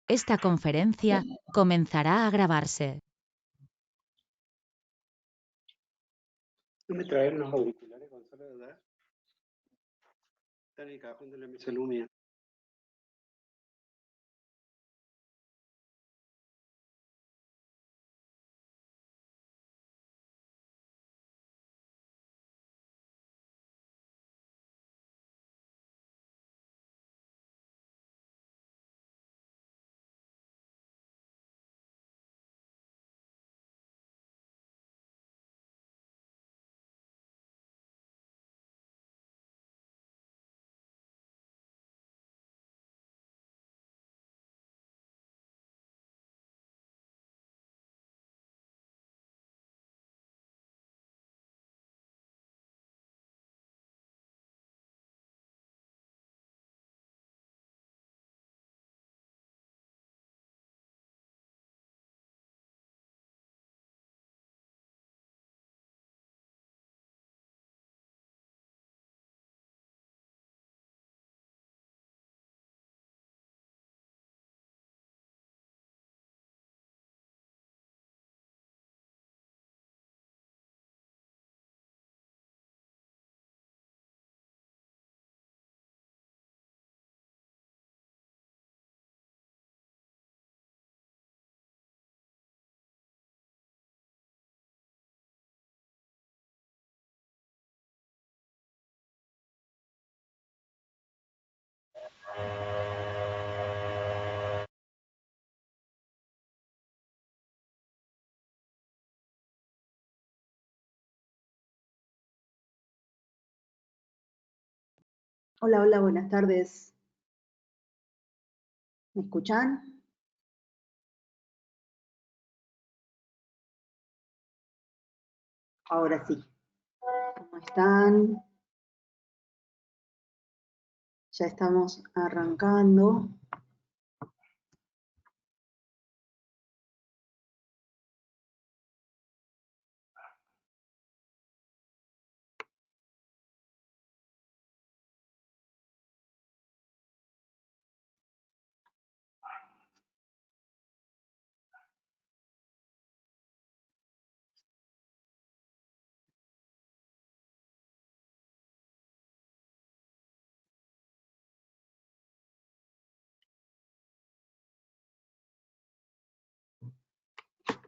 Esta conferencia comenzará a grabarse. No me traen los auriculares, Gonzalo, ¿verdad? Están en el cajón de la mesa Lumia. Hola, hola, buenas tardes. ¿Me escuchan? Ahora sí. ¿Cómo están? Ya estamos arrancando.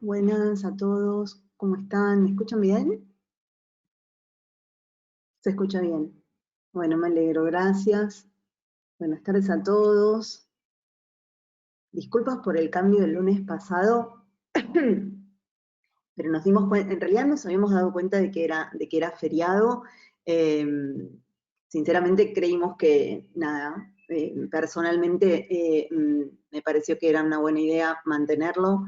Buenas a todos. ¿Cómo están? ¿Me escuchan bien? Se escucha bien. Bueno, me alegro, gracias. Buenas tardes a todos. Disculpas por el cambio del lunes pasado, pero nos dimos cuenta, en realidad nos habíamos dado cuenta de que era feriado. Sinceramente creímos que, nada, personalmente me pareció que era una buena idea mantenerlo,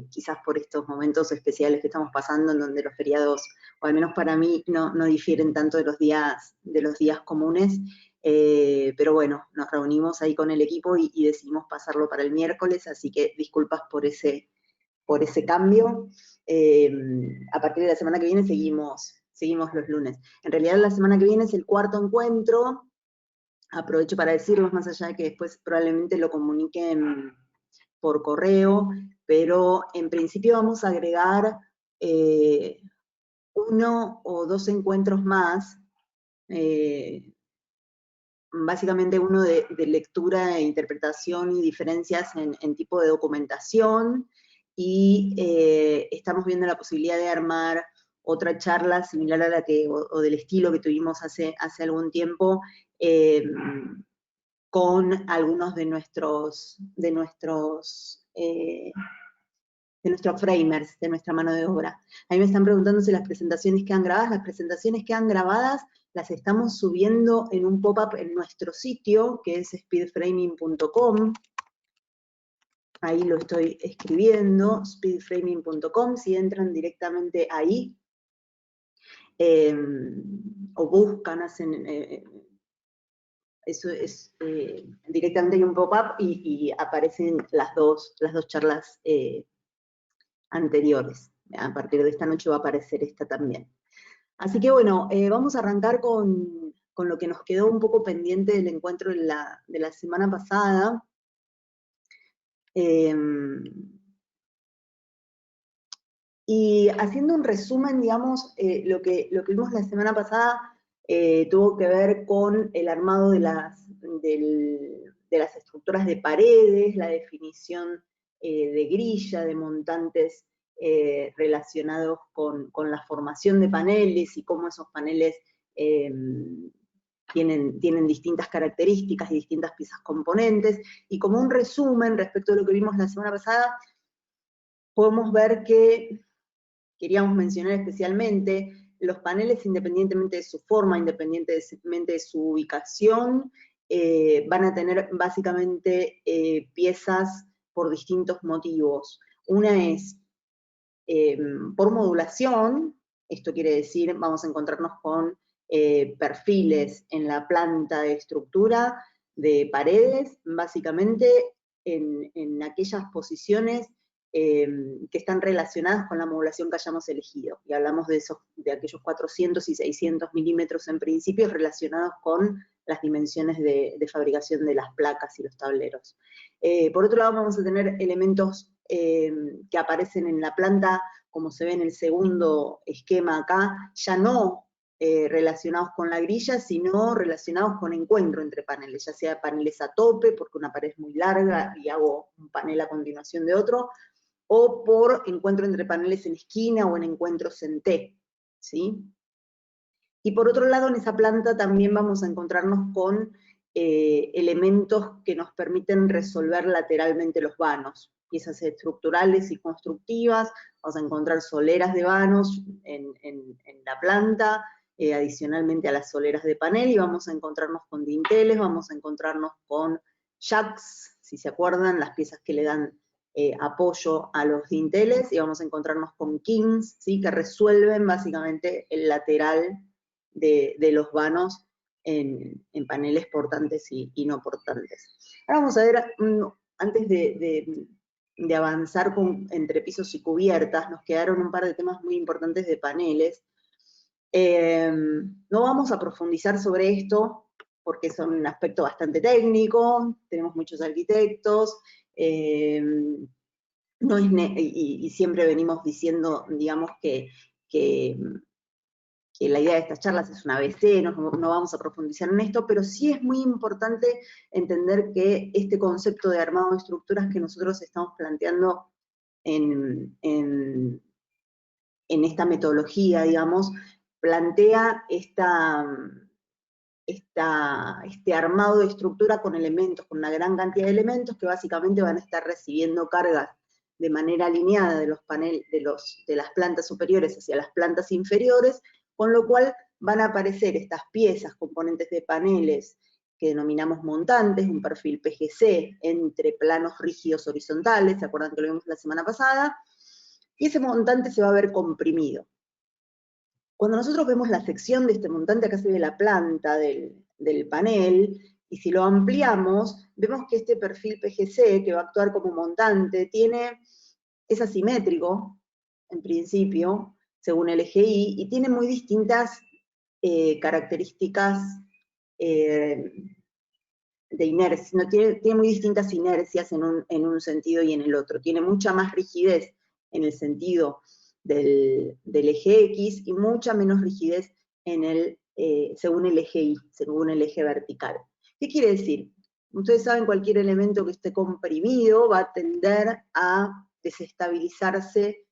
quizás por estos momentos especiales que estamos pasando, en donde los feriados, o al menos para mí, no difieren tanto de los días comunes. Pero bueno, nos reunimos ahí con el equipo y decidimos pasarlo para el miércoles, así que disculpas por ese cambio. A partir de la semana que viene seguimos los lunes. En realidad la semana que viene es el cuarto encuentro. Aprovecho para decirlo, más allá de que después probablemente lo comuniquen por correo, pero en principio vamos a agregar 1 o 2 encuentros más, básicamente uno de lectura e interpretación y diferencias en tipo de documentación, y estamos viendo la posibilidad de armar otra charla similar a la que, o del estilo que tuvimos hace algún tiempo, con algunos de nuestros framers, de nuestra mano de obra. A mí me están preguntando si las presentaciones quedan grabadas. Las presentaciones quedan grabadas, las estamos subiendo en un pop-up en nuestro sitio, que es speedframing.com. Ahí lo estoy escribiendo, speedframing.com. Si entran directamente ahí, o buscan, hacen... eso es, directamente hay un pop-up y aparecen las dos charlas anteriores. A partir de esta noche va a aparecer esta también. Así que bueno, vamos a arrancar con lo que nos quedó un poco pendiente del encuentro de la semana pasada. Y haciendo un resumen, digamos, lo que vimos la semana pasada tuvo que ver con el armado de las estructuras de paredes, la definición de grilla, de montantes relacionados con la formación de paneles y cómo esos paneles tienen distintas características y distintas piezas componentes, y como un resumen respecto a lo que vimos la semana pasada, podemos ver que queríamos mencionar especialmente los paneles, independientemente de su forma, independientemente de su ubicación, van a tener básicamente piezas por distintos motivos. Una es por modulación, esto quiere decir, vamos a encontrarnos con perfiles en la planta de estructura de paredes, básicamente en aquellas posiciones que están relacionadas con la modulación que hayamos elegido. Y hablamos de aquellos 400 y 600 milímetros en principio relacionados con las dimensiones de fabricación de las placas y los tableros. Por otro lado, vamos a tener elementos que aparecen en la planta, como se ve en el segundo esquema acá, ya no relacionados con la grilla, sino relacionados con encuentro entre paneles, ya sea paneles a tope, porque una pared es muy larga y hago un panel a continuación de otro, o por encuentro entre paneles en esquina o en encuentros en T, ¿sí? Y por otro lado, en esa planta también vamos a encontrarnos con elementos que nos permiten resolver lateralmente los vanos, piezas estructurales y constructivas, vamos a encontrar soleras de vanos en la planta, adicionalmente a las soleras de panel, y vamos a encontrarnos con dinteles, vamos a encontrarnos con jacks, si se acuerdan, las piezas que le dan apoyo a los dinteles, y vamos a encontrarnos con kings, ¿sí? Que resuelven básicamente el lateral de los vanos en paneles portantes y no portantes. Ahora vamos a ver, antes de avanzar entre pisos y cubiertas, nos quedaron un par de temas muy importantes de paneles. No vamos a profundizar sobre esto, porque es un aspecto bastante técnico, tenemos muchos arquitectos, y siempre venimos diciendo, digamos, que la idea de estas charlas es un ABC, no vamos a profundizar en esto, pero sí es muy importante entender que este concepto de armado de estructuras que nosotros estamos planteando en esta metodología, digamos, plantea este armado de estructura con elementos, con una gran cantidad de elementos que básicamente van a estar recibiendo cargas de manera alineada de los paneles, de las plantas superiores hacia las plantas inferiores, con lo cual van a aparecer estas piezas, componentes de paneles, que denominamos montantes, un perfil PGC entre planos rígidos horizontales, ¿se acuerdan que lo vimos la semana pasada? Y ese montante se va a ver comprimido. Cuando nosotros vemos la sección de este montante, acá se ve la planta del panel, y si lo ampliamos, vemos que este perfil PGC, que va a actuar como montante, es asimétrico, en principio, según el eje Y, y tiene muy distintas características de inercia, tiene muy distintas inercias en un sentido y en el otro. Tiene mucha más rigidez en el sentido del eje X y mucha menos rigidez según el eje Y, según el eje vertical. ¿Qué quiere decir? Ustedes saben, cualquier elemento que esté comprimido va a tender a desestabilizarse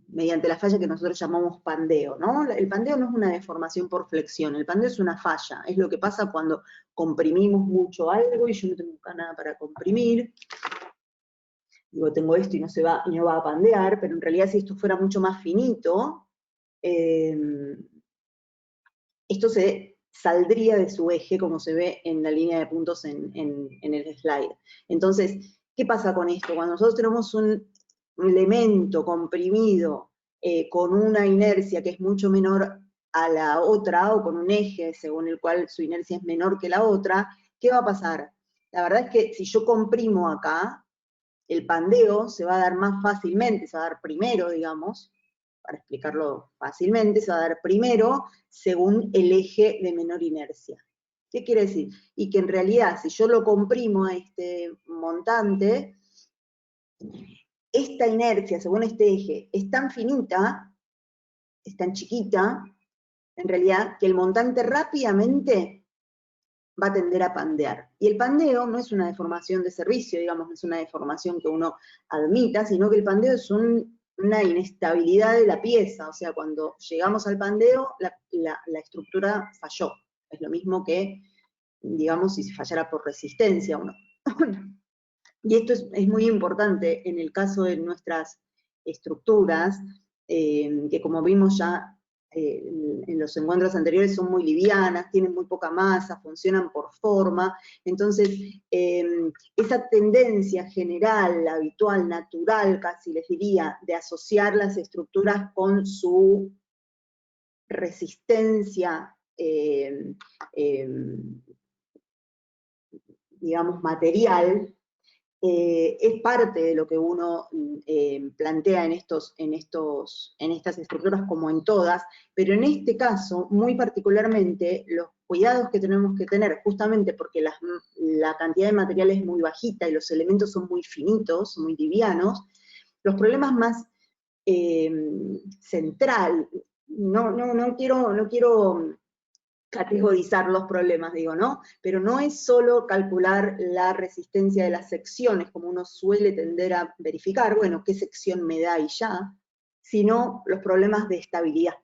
mediante la falla que nosotros llamamos pandeo, ¿no? El pandeo no es una deformación por flexión, el pandeo es una falla, es lo que pasa cuando comprimimos mucho algo y yo no tengo acá nada para comprimir. Digo, tengo esto y no va a pandear, pero en realidad si esto fuera mucho más finito, esto se saldría de su eje, como se ve en la línea de puntos en el slide. Entonces, ¿qué pasa con esto? Cuando nosotros tenemos un elemento comprimido con una inercia que es mucho menor a la otra, o con un eje según el cual su inercia es menor que la otra, ¿qué va a pasar? La verdad es que si yo comprimo acá, el pandeo se va a dar más fácilmente, se va a dar primero, digamos, para explicarlo fácilmente, se va a dar primero según el eje de menor inercia. ¿Qué quiere decir? Y que en realidad, si yo lo comprimo a este montante, esta inercia, según este eje, es tan finita, es tan chiquita, en realidad, que el montante rápidamente va a tender a pandear. Y el pandeo no es una deformación de servicio, digamos, no es una deformación que uno admita, sino que el pandeo es una inestabilidad de la pieza, o sea, cuando llegamos al pandeo, la estructura falló. Es lo mismo que, digamos, si se fallara por resistencia o no. Y esto es muy importante en el caso de nuestras estructuras, que como vimos ya en los encuentros anteriores son muy livianas, tienen muy poca masa, funcionan por forma. Entonces, esa tendencia general, habitual, natural, casi les diría, de asociar las estructuras con su resistencia, digamos, material, es parte de lo que uno plantea en estas estructuras como en todas, pero en este caso, muy particularmente, los cuidados que tenemos que tener, justamente porque la cantidad de material es muy bajita y los elementos son muy finitos, muy livianos, los problemas más central, no quiero categorizar los problemas, digo, ¿no? Pero no es solo calcular la resistencia de las secciones, como uno suele tender a verificar, bueno, qué sección me da y ya, sino los problemas de estabilidad,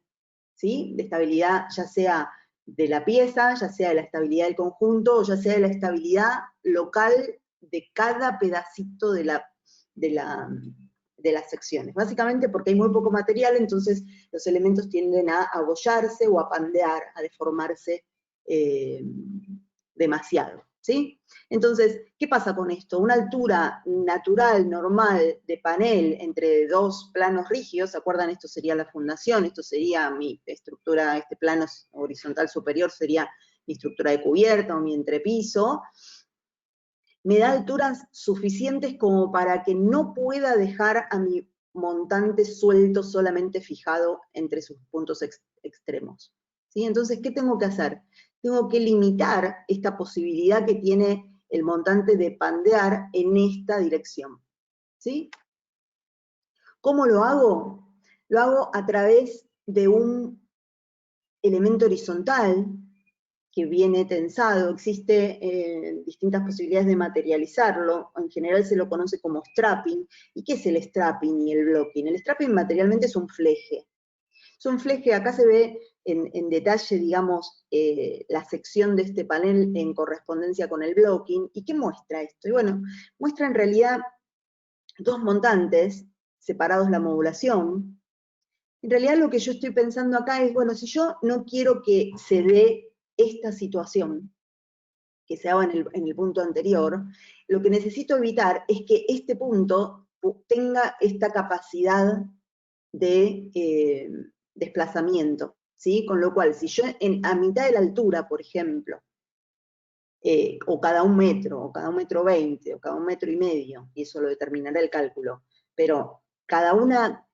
¿sí? De estabilidad ya sea de la pieza, ya sea de la estabilidad del conjunto, o ya sea de la estabilidad local de cada pedacito de las secciones. Básicamente porque hay muy poco material, entonces los elementos tienden a abollarse o a pandear, a deformarse demasiado, ¿sí? Entonces, ¿qué pasa con esto? Una altura natural, normal, de panel entre dos planos rígidos, ¿se acuerdan? Esto sería la fundación, esto sería mi estructura, este plano horizontal superior sería mi estructura de cubierta o mi entrepiso, me da alturas suficientes como para que no pueda dejar a mi montante suelto solamente fijado entre sus puntos extremos. ¿Sí? Entonces, ¿qué tengo que hacer? Tengo que limitar esta posibilidad que tiene el montante de pandear en esta dirección. ¿Sí? ¿Cómo lo hago? Lo hago a través de un elemento horizontal que viene tensado, existe distintas posibilidades de materializarlo, en general se lo conoce como strapping. ¿Y qué es el strapping y el blocking? El strapping materialmente es un fleje. Es un fleje, acá se ve en detalle, digamos, la sección de este panel en correspondencia con el blocking. ¿Y qué muestra esto? Y bueno, muestra en realidad dos montantes separados la modulación. En realidad lo que yo estoy pensando acá es, bueno, si yo no quiero que se dé esta situación que se daba en el punto anterior, lo que necesito evitar es que este punto tenga esta capacidad de desplazamiento, ¿sí? Con lo cual, si yo a mitad de la altura, por ejemplo, o cada 1 metro, o cada 1,20 m, o cada 1,5 m, y eso lo determinará el cálculo, pero cada una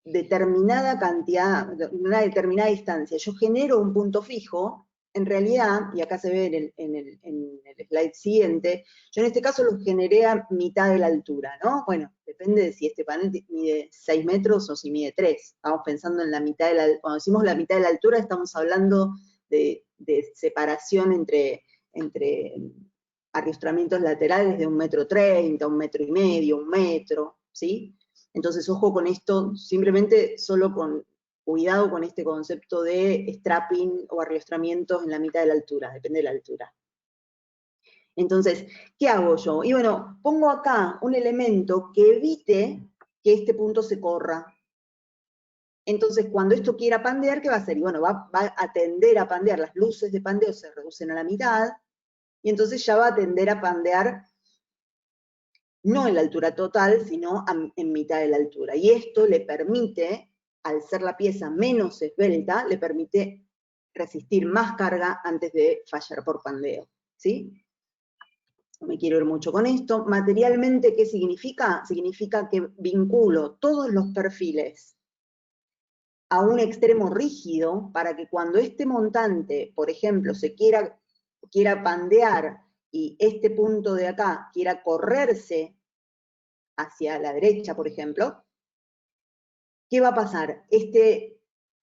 determinada cantidad, una determinada distancia, yo genero un punto fijo, en realidad, y acá se ve en el slide siguiente, yo en este caso lo generé a mitad de la altura, ¿no? Bueno, depende de si este panel mide 6 metros o si mide 3. Estamos pensando en la mitad de la, cuando decimos la mitad de la altura, estamos hablando de separación entre arriostramientos laterales de 1,30 m, 1,5 m, 1 metro, ¿sí? Entonces, ojo con esto, simplemente solo con cuidado con este concepto de strapping o arriostramientos en la mitad de la altura, depende de la altura. Entonces, ¿qué hago yo? Y bueno, pongo acá un elemento que evite que este punto se corra. Entonces, cuando esto quiera pandear, ¿qué va a hacer? Y bueno, va a tender a pandear, las luces de pandeo se reducen a la mitad, y entonces ya va a tender a pandear no en la altura total, sino en mitad de la altura. Y esto le permite, al ser la pieza menos esbelta, le permite resistir más carga antes de fallar por pandeo, ¿sí? No me quiero ir mucho con esto. Materialmente, ¿qué significa? Significa que vinculo todos los perfiles a un extremo rígido para que cuando este montante, por ejemplo, se quiera quiera pandear y este punto de acá quiera correrse hacia la derecha, por ejemplo, ¿qué va a pasar? Este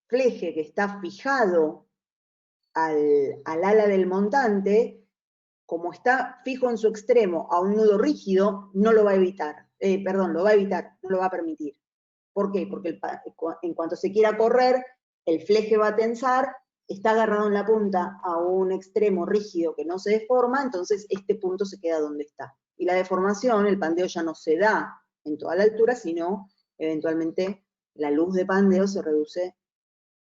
fleje que está fijado al ala del montante, como está fijo en su extremo a un nudo rígido, no lo va a evitar, lo va a evitar, no lo va a permitir. ¿Por qué? Porque en cuanto se quiera correr, el fleje va a tensar, está agarrado en la punta a un extremo rígido que no se deforma, entonces este punto se queda donde está. Y la deformación, el pandeo ya no se da en toda la altura, sino eventualmente la luz de pandeo se reduce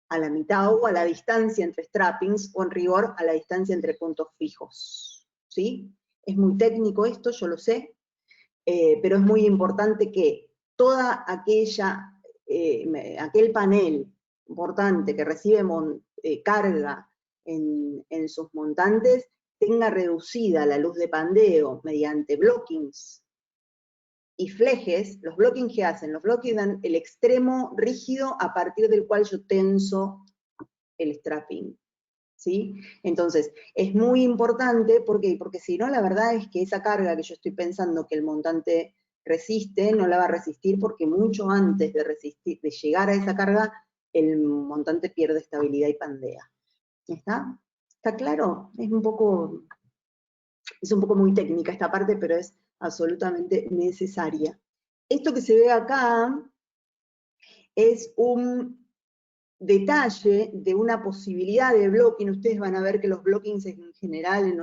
a la mitad o a la distancia entre strappings, o en rigor a la distancia entre puntos fijos. ¿Sí? Es muy técnico esto, yo lo sé, pero es muy importante que toda aquel panel importante que recibe carga en sus montantes tenga reducida la luz de pandeo mediante blockings y flejes. Los blockings, ¿qué hacen? Los blockings dan el extremo rígido a partir del cual yo tenso el strapping. ¿Sí? Entonces, es muy importante, ¿por qué? Porque si no, la verdad es que esa carga que yo estoy pensando que el montante resiste, no la va a resistir, porque mucho antes de llegar a esa carga, el montante pierde estabilidad y pandea. ¿Está? ¿Está claro? Es un poco muy técnica esta parte, pero es absolutamente necesaria. Esto que se ve acá es un detalle de una posibilidad de blocking. Ustedes van a ver que los blockings en general en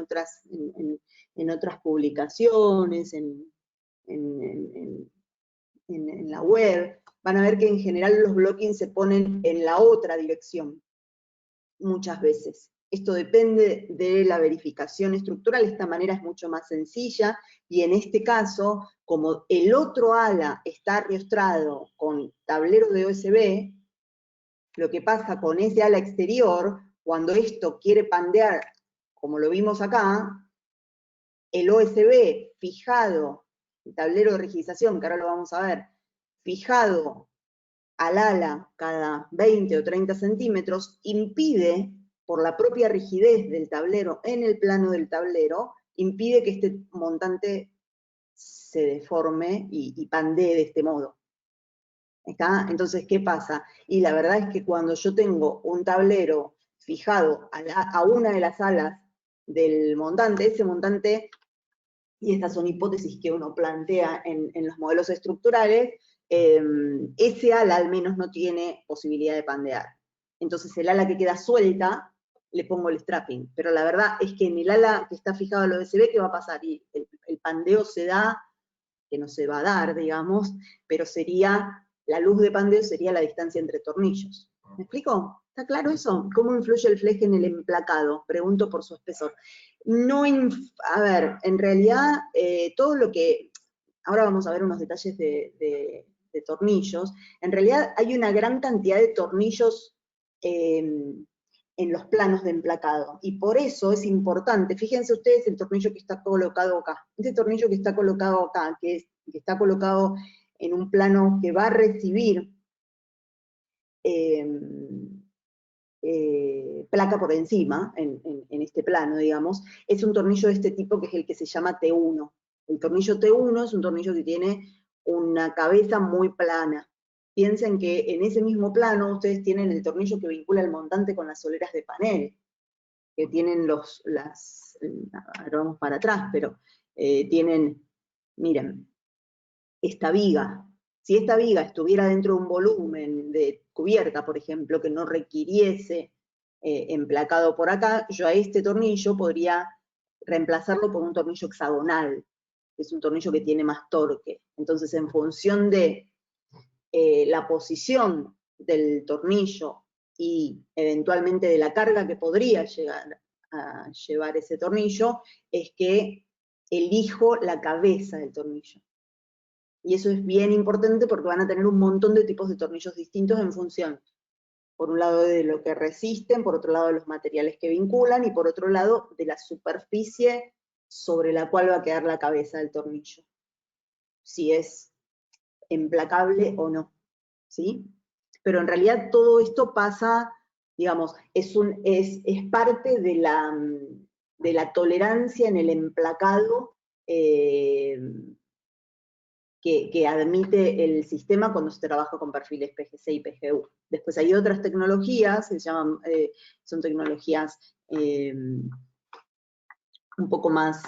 otras publicaciones, en la web, van a ver que en general los blockings se ponen en la otra dirección, muchas veces. Esto depende de la verificación estructural, esta manera es mucho más sencilla, y en este caso, como el otro ala está ariostrado con tablero de OSB, lo que pasa con ese ala exterior, cuando esto quiere pandear, como lo vimos acá, el OSB fijado, el tablero de rigidización, que ahora lo vamos a ver, fijado al ala cada 20 o 30 centímetros, impide, por la propia rigidez del tablero en el plano del tablero, impide que este montante se deforme y pandee de este modo. ¿Está? Entonces, ¿qué pasa? Y la verdad es que cuando yo tengo un tablero fijado a una de las alas del montante, ese montante, y estas son hipótesis que uno plantea en los modelos estructurales, ese ala al menos no tiene posibilidad de pandear. Entonces el ala que queda suelta, le pongo el strapping. Pero la verdad es que en el ala que está fijado al OSB, ¿qué va a pasar? Y el pandeo se da, que no se va a dar, digamos, pero sería, la luz de pandeo sería la distancia entre tornillos. ¿Me explico? ¿Está claro eso? ¿Cómo influye el fleje en el emplacado? Pregunto por su espesor. No, a ver, en realidad, todo lo que, ahora vamos a ver unos detalles de tornillos, en realidad hay una gran cantidad de tornillos en los planos de emplacado, y por eso es importante, fíjense ustedes el tornillo que está colocado acá, este tornillo que está colocado acá, que está colocado en un plano que va a recibir placa por encima, en este plano, digamos, es un tornillo de este tipo que es el que se llama T1. El tornillo T1 es un tornillo que tiene una cabeza muy plana. Piensen que en ese mismo plano ustedes tienen el tornillo que vincula el montante con las soleras de panel, que tienen ahora vamos para atrás, pero tienen, miren, esta viga. Si esta viga estuviera dentro de un volumen de cubierta, por ejemplo, que no requiriese emplacado por acá, yo a este tornillo podría reemplazarlo por un tornillo hexagonal, que es un tornillo que tiene más torque. Entonces, en función de la posición del tornillo y eventualmente de la carga que podría llegar a llevar ese tornillo, es que elijo la cabeza del tornillo. Y eso es bien importante porque van a tener un montón de tipos de tornillos distintos en función, por un lado, de lo que resisten, por otro lado, de los materiales que vinculan, y por otro lado, de la superficie sobre la cual va a quedar la cabeza del tornillo. Si es emplacable o no, ¿sí? Pero en realidad todo esto pasa, digamos, es parte de la tolerancia en el emplacado que admite el sistema cuando se trabaja con perfiles PGC y PGU. Después hay otras tecnologías, se llaman, son tecnologías un poco más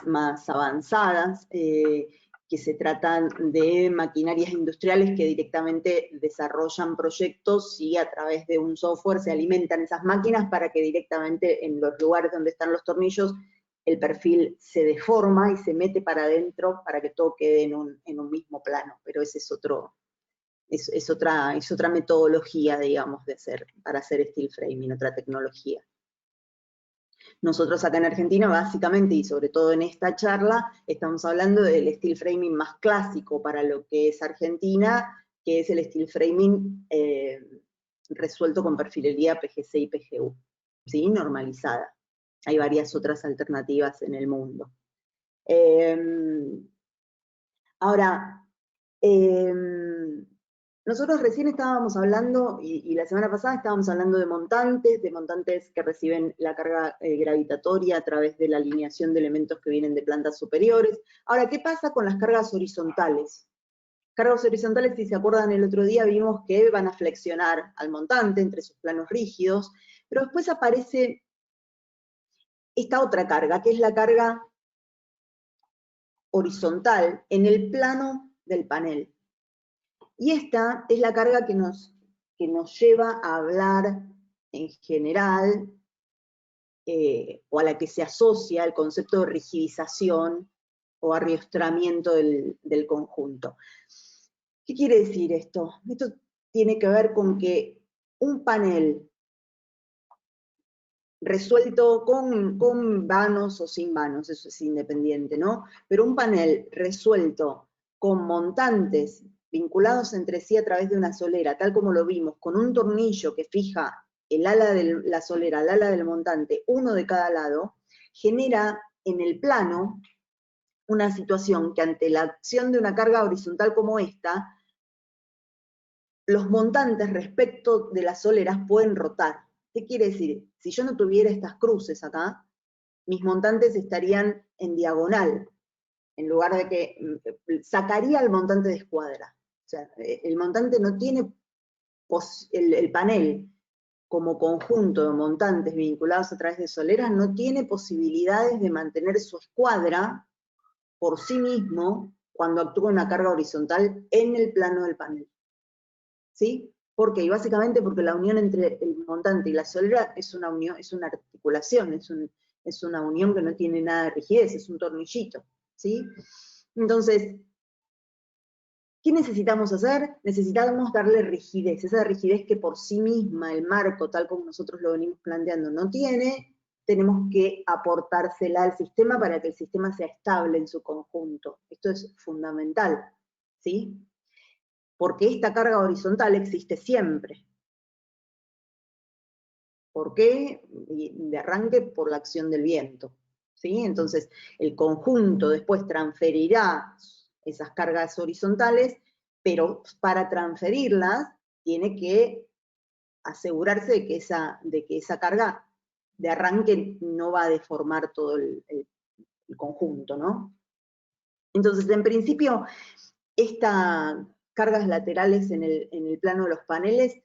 avanzadas, que se tratan de maquinarias industriales que directamente desarrollan proyectos y a través de un software se alimentan esas máquinas para que directamente en los lugares donde están los tornillos el perfil se deforma y se mete para adentro para que todo quede en un mismo plano, pero ese es otra metodología, digamos, para hacer steel framing, otra tecnología. Nosotros acá en Argentina, básicamente, y sobre todo en esta charla, estamos hablando del steel framing más clásico para lo que es Argentina, que es el steel framing resuelto con perfilería PGC y PGU, ¿sí? Normalizada. Hay varias otras alternativas en el mundo. Ahora, nosotros recién estábamos hablando, y la semana pasada estábamos hablando de montantes que reciben la carga gravitatoria a través de la alineación de elementos que vienen de plantas superiores. Ahora, ¿qué pasa con las cargas horizontales? Cargas horizontales, si se acuerdan el otro día, vimos que van a flexionar al montante entre sus planos rígidos, pero después aparece esta otra carga, que es la carga horizontal en el plano del panel. Y esta es la carga que nos lleva a hablar en general, o a la que se asocia el concepto de rigidización o arriostramiento del conjunto. ¿Qué quiere decir esto? Esto tiene que ver con que un panel resuelto con vanos o sin vanos, eso es independiente, ¿no? Pero un panel resuelto con montantes vinculados entre sí a través de una solera, tal como lo vimos, con un tornillo que fija el ala de la solera al ala del montante, uno de cada lado, genera en el plano una situación que ante la acción de una carga horizontal como esta, los montantes respecto de las soleras pueden rotar. ¿Qué quiere decir? Si yo no tuviera estas cruces acá, mis montantes estarían en diagonal, en lugar de que sacaría el montante de escuadra. O sea, el montante no tiene, el panel como conjunto de montantes vinculados a través de soleras no tiene posibilidades de mantener su escuadra por sí mismo cuando actúa una carga horizontal en el plano del panel. ¿Sí? ¿Por qué? Y básicamente porque la unión entre el montante y la solera es una unión, es una articulación, es una unión que no tiene nada de rigidez, es un tornillito, ¿sí? Entonces, ¿qué necesitamos hacer? Necesitamos darle rigidez, esa rigidez que por sí misma el marco, tal como nosotros lo venimos planteando, no tiene, tenemos que aportársela al sistema para que el sistema sea estable en su conjunto. Esto es fundamental, ¿sí? Porque esta carga horizontal existe siempre. ¿Por qué? De arranque, por la acción del viento, ¿sí? Entonces, el conjunto después transferirá esas cargas horizontales, pero para transferirlas tiene que asegurarse de que esa carga de arranque no va a deformar todo el conjunto, ¿no? Entonces, en principio, estas cargas laterales en el plano de los paneles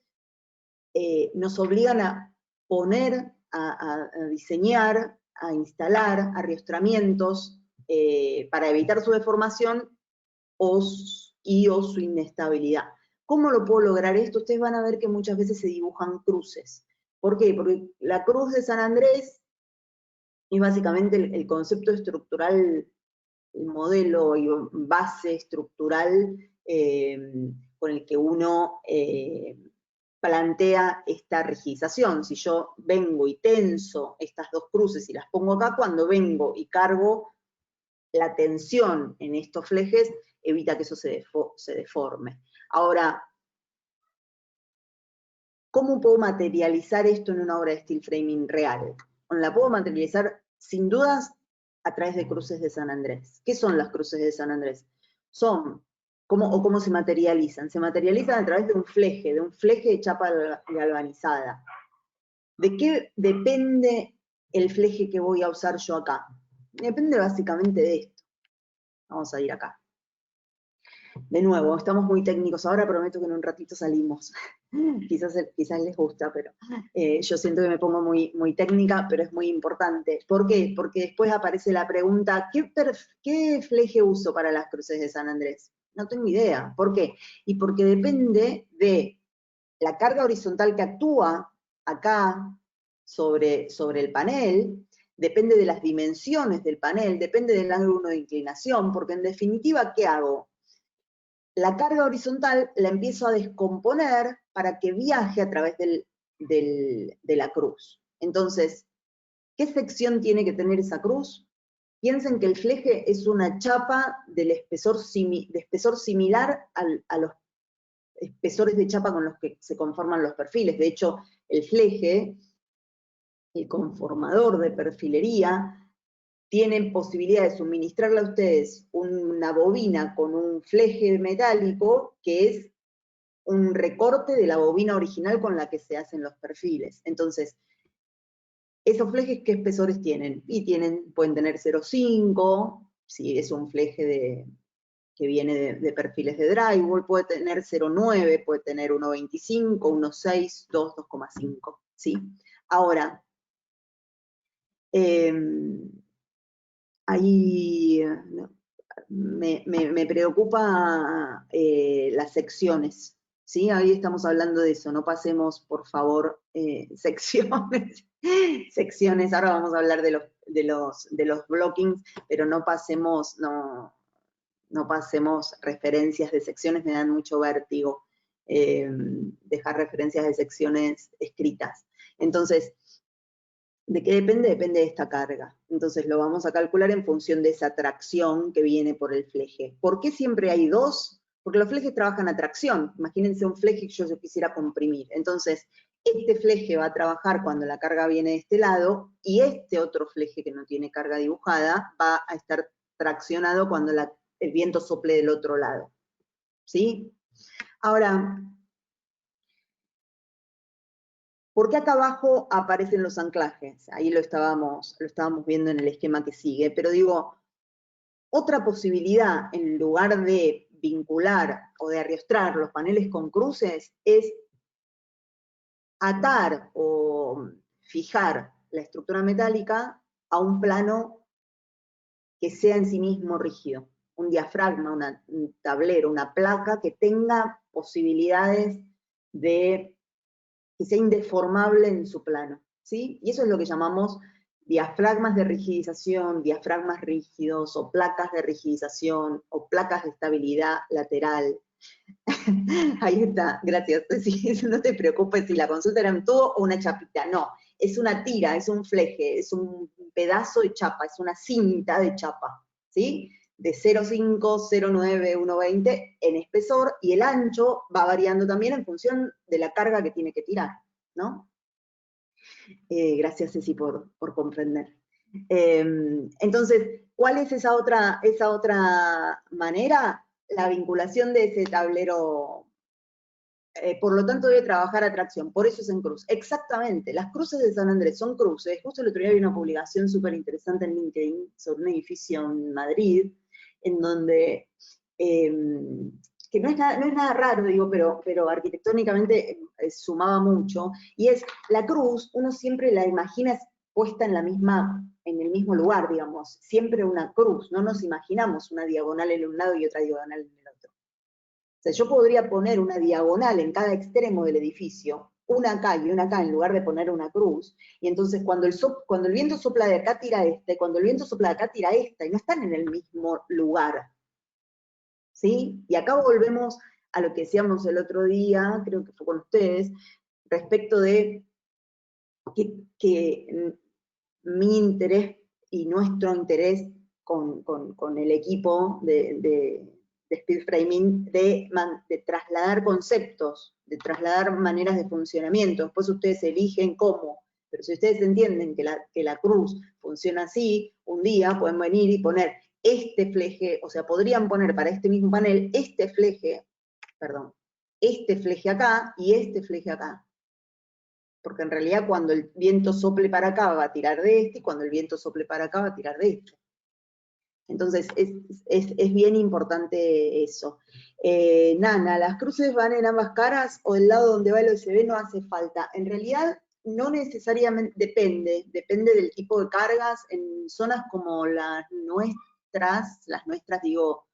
nos obligan a poner, a diseñar, a instalar arriostramientos para evitar su deformación o su inestabilidad. ¿Cómo lo puedo lograr esto? Ustedes van a ver que muchas veces se dibujan cruces. ¿Por qué? Porque la cruz de San Andrés es básicamente el concepto estructural, el modelo y base estructural con el que uno plantea esta rigidización. Si yo vengo y tenso estas dos cruces y las pongo acá, cuando vengo y cargo, la tensión en estos flejes evita que eso se deforme. Ahora, ¿cómo puedo materializar esto en una obra de steel framing real? Bueno, la puedo materializar sin dudas a través de cruces de San Andrés. ¿Qué son las cruces de San Andrés? Son, ¿cómo se materializan? Se materializan a través de un fleje de chapa galvanizada. ¿De qué depende el fleje que voy a usar yo acá? Depende básicamente de esto. Vamos a ir acá. De nuevo, estamos muy técnicos ahora, prometo que en un ratito salimos. quizás les gusta, pero yo siento que me pongo muy técnica, pero es muy importante. ¿Por qué? Porque después aparece la pregunta, ¿qué fleje uso para las cruces de San Andrés? No tengo idea. ¿Por qué? Y porque depende de la carga horizontal que actúa acá sobre el panel, depende de las dimensiones del panel, depende del ángulo de inclinación, porque en definitiva, ¿qué hago? La carga horizontal la empiezo a descomponer para que viaje a través de la cruz. Entonces, ¿qué sección tiene que tener esa cruz? Piensen que el fleje es una chapa de espesor similar a los espesores de chapa con los que se conforman los perfiles. De hecho, el fleje, el conformador de perfilería, tienen posibilidad de suministrarle a ustedes una bobina con un fleje metálico que es un recorte de la bobina original con la que se hacen los perfiles. Entonces, esos flejes, ¿qué espesores tienen? Y pueden tener 0,5, si es un fleje que viene de perfiles de drywall, puede tener 0,9, puede tener 1,25, 1,6, 2, 2,5, ¿sí? Ahora, ahí me preocupa las secciones, ¿sí? Ahí estamos hablando de eso, no pasemos, por favor, secciones, ahora vamos a hablar de los blockings, pero no pasemos referencias de secciones, me dan mucho vértigo dejar referencias de secciones escritas. Entonces, ¿de qué depende? Depende de esta carga. Entonces lo vamos a calcular en función de esa tracción que viene por el fleje. ¿Por qué siempre hay dos? Porque los flejes trabajan a tracción. Imagínense un fleje que yo quisiera comprimir. Entonces, este fleje va a trabajar cuando la carga viene de este lado, y este otro fleje que no tiene carga dibujada va a estar traccionado cuando el viento sople del otro lado. ¿Sí? Ahora, ¿por qué acá abajo aparecen los anclajes? Ahí lo estábamos viendo en el esquema que sigue, pero digo, otra posibilidad en lugar de vincular o de arrastrar los paneles con cruces es atar o fijar la estructura metálica a un plano que sea en sí mismo rígido, un diafragma, un tablero, una placa que tenga posibilidades de que sea indeformable en su plano, ¿sí? Y eso es lo que llamamos diafragmas de rigidización, diafragmas rígidos, o placas de rigidización, o placas de estabilidad lateral. Ahí está, gracias. Sí, no te preocupes si la consulta era un tubo o una chapita, no. Es una tira, es un fleje, es un pedazo de chapa, es una cinta de chapa, ¿sí? De 0,5, 0,9, 1,20 en espesor, y el ancho va variando también en función de la carga que tiene que tirar, ¿no? Gracias, Ceci, por comprender. Entonces, ¿cuál es esa otra manera? La vinculación de ese tablero. Por lo tanto debe trabajar a tracción, por eso es en cruz. Exactamente, las cruces de San Andrés son cruces. Justo el otro día vi una publicación súper interesante en LinkedIn sobre un edificio en Madrid, en donde, que no es nada raro, digo, pero arquitectónicamente sumaba mucho, y es la cruz, uno siempre la imagina puesta en el mismo lugar, digamos, siempre una cruz, no nos imaginamos una diagonal en un lado y otra diagonal en el otro. O sea, yo podría poner una diagonal en cada extremo del edificio, una acá y una acá, en lugar de poner una cruz, y entonces cuando el viento sopla de acá tira cuando el viento sopla de acá tira esta, y no están en el mismo lugar. ¿Sí? Y acá volvemos a lo que decíamos el otro día, creo que fue con ustedes, respecto de que mi interés y nuestro interés con el equipo de speed framing, de trasladar conceptos, de trasladar maneras de funcionamiento. Después ustedes eligen cómo, pero si ustedes entienden que la cruz funciona así, un día pueden venir y poner este fleje, o sea, podrían poner para este mismo panel este fleje acá y este fleje acá, porque en realidad cuando el viento sople para acá va a tirar de este, y cuando el viento sople para acá va a tirar de este. Entonces, es bien importante eso. Nana, ¿las cruces van en ambas caras o del lado donde va el OSB no hace falta? En realidad, no necesariamente, depende del tipo de cargas. En zonas como las nuestras digo,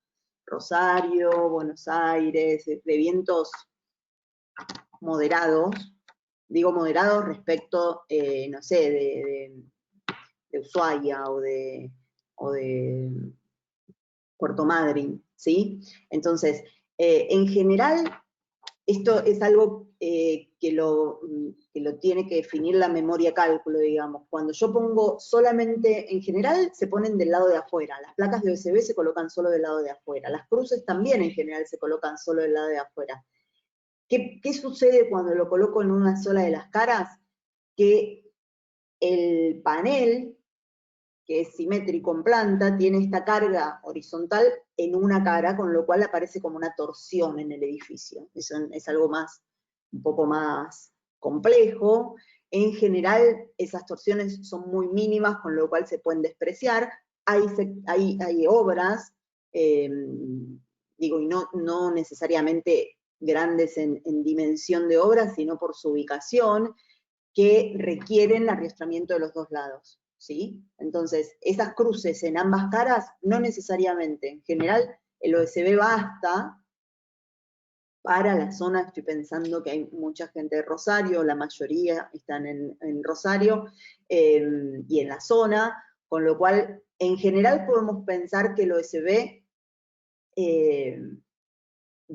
Rosario, Buenos Aires, de vientos moderados, digo moderados respecto, no sé, de Ushuaia o de Puerto Madryn, ¿sí? Entonces, en general, esto es algo que lo tiene que definir la memoria cálculo, digamos. Cuando yo pongo solamente, en general, se ponen del lado de afuera. Las placas de OSB se colocan solo del lado de afuera. Las cruces también, en general, se colocan solo del lado de afuera. ¿Qué sucede cuando lo coloco en una sola de las caras? Que el panel, que es simétrico en planta, tiene esta carga horizontal en una cara, con lo cual aparece como una torsión en el edificio. Eso es algo un poco más complejo. En general, esas torsiones son muy mínimas, con lo cual se pueden despreciar. Hay obras, digo, y no necesariamente grandes en dimensión de obra, sino por su ubicación, que requieren arriestramiento de los dos lados, ¿sí? Entonces, esas cruces en ambas caras, no necesariamente. En general, el OSB basta para la zona. Estoy pensando que hay mucha gente de Rosario, la mayoría están en Rosario, y en la zona, con lo cual, en general podemos pensar que el OSB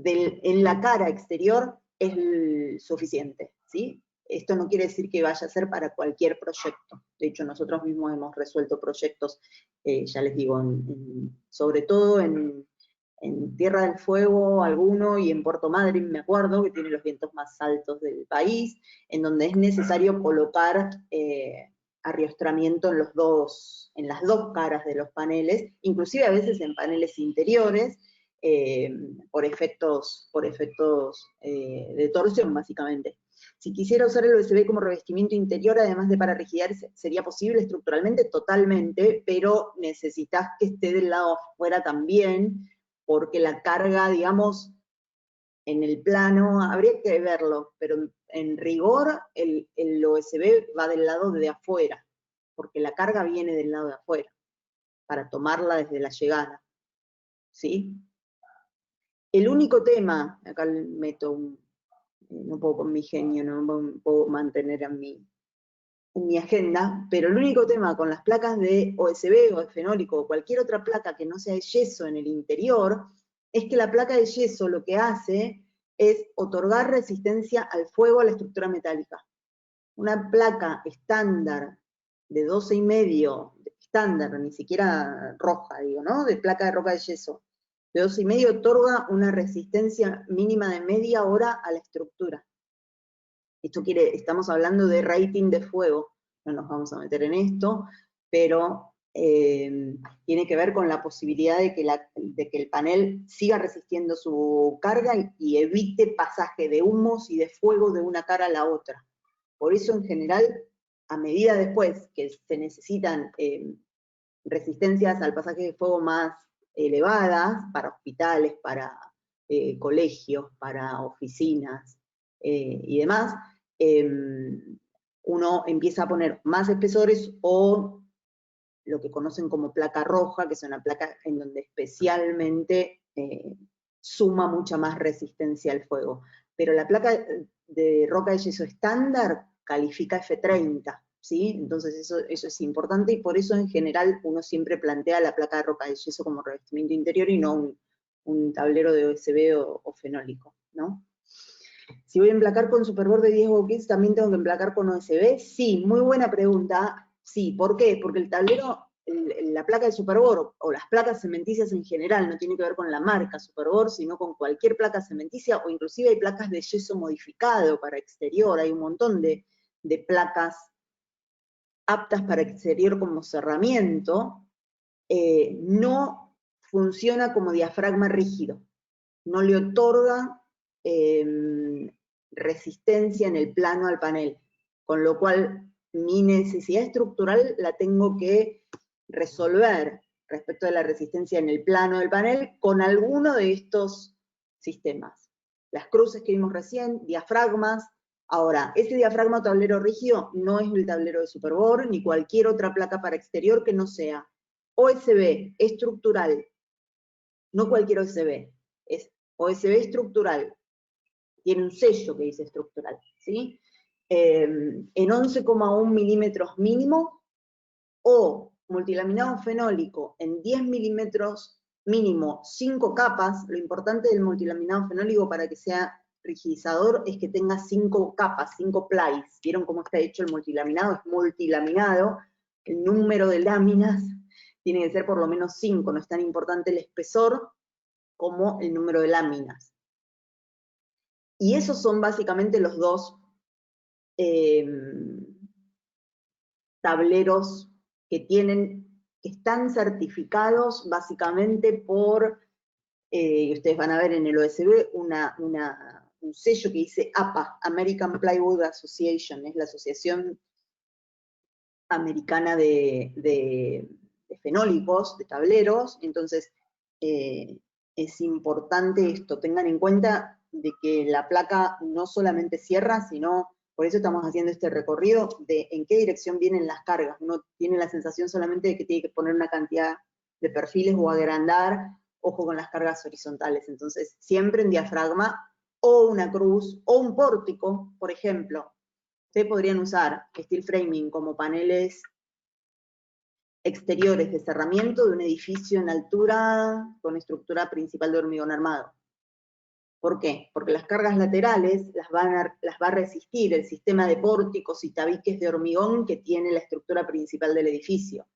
en la cara exterior es suficiente, ¿sí? Esto no quiere decir que vaya a ser para cualquier proyecto. De hecho, nosotros mismos hemos resuelto proyectos, ya les digo, sobre todo en Tierra del Fuego alguno, y en Puerto Madryn, me acuerdo, que tiene los vientos más altos del país, en donde es necesario colocar arriostramiento en las dos caras de los paneles, inclusive a veces en paneles interiores, por efectos de torsión, básicamente. Si quisiera usar el OSB como revestimiento interior, además de para rigidez, ¿sería posible estructuralmente? Totalmente, pero necesitas que esté del lado afuera también, porque la carga, digamos, en el plano, habría que verlo, pero en rigor el OSB va del lado de afuera, porque la carga viene del lado de afuera, para tomarla desde la llegada, ¿sí? El único tema, acá meto no puedo con mi genio, no puedo mantener en mi agenda, pero el único tema con las placas de OSB o de fenólico o cualquier otra placa que no sea de yeso en el interior, es que la placa de yeso lo que hace es otorgar resistencia al fuego a la estructura metálica. Una placa estándar de 12,5, estándar, ni siquiera roja, digo, ¿no? De placa de roca de yeso, de 12,5 otorga una resistencia mínima de media hora a la estructura. Estamos hablando de rating de fuego, no nos vamos a meter en esto, pero tiene que ver con la posibilidad de que el panel siga resistiendo su carga y evite pasaje de humos y de fuego de una cara a la otra. Por eso, en general, a medida después que se necesitan resistencias al pasaje de fuego más elevadas, para hospitales, para colegios, para oficinas y demás, uno empieza a poner más espesores o lo que conocen como placa roja, que es una placa en donde especialmente suma mucha más resistencia al fuego. Pero la placa de roca de yeso estándar califica F30, ¿sí? Entonces eso es importante, y por eso en general uno siempre plantea la placa de roca de yeso como revestimiento interior y no un tablero de OSB o fenólico, ¿no? Si voy a emplacar con Superboard de 10 boquets, ¿también tengo que emplacar con OSB? Sí, muy buena pregunta. Sí, ¿por qué? Porque el tablero, la placa de Superboard, o las placas cementicias en general, no tiene que ver con la marca Superboard, sino con cualquier placa cementicia, o inclusive hay placas de yeso modificado para exterior, hay un montón de placas aptas para exterior como cerramiento, no funciona como diafragma rígido, no le otorga resistencia en el plano al panel, con lo cual mi necesidad estructural la tengo que resolver respecto de la resistencia en el plano del panel con alguno de estos sistemas. Las cruces que vimos recién, diafragmas. Ahora, ese diafragma o tablero rígido no es el tablero de Superbore, ni cualquier otra placa para exterior que no sea OSB estructural, no cualquier OSB, es OSB estructural, tiene un sello que dice estructural, ¿sí? En 11,1 milímetros mínimo, o multilaminado fenólico en 10 milímetros mínimo, 5 capas. Lo importante del multilaminado fenólico para que sea rigidizador es que tenga 5 capas, 5 plies. ¿Vieron cómo está hecho el multilaminado? Es multilaminado, el número de láminas tiene que ser por lo menos 5, no es tan importante el espesor como el número de láminas. Y esos son básicamente los dos tableros que están certificados básicamente por, ustedes van a ver en el OSB un sello que dice APA, American Plywood Association, es la Asociación Americana de Fenólicos, de tableros. Entonces es importante esto, tengan en cuenta de que la placa no solamente cierra, sino, por eso estamos haciendo este recorrido de en qué dirección vienen las cargas. Uno tiene la sensación solamente de que tiene que poner una cantidad de perfiles o agrandar, ojo con las cargas horizontales. Entonces, siempre en diafragma, o una cruz, o un pórtico, por ejemplo. Ustedes podrían usar steel framing como paneles exteriores de cerramiento de un edificio en altura con estructura principal de hormigón armado. ¿Por qué? Porque las cargas laterales las va a resistir el sistema de pórticos y tabiques de hormigón que tiene la estructura principal del edificio.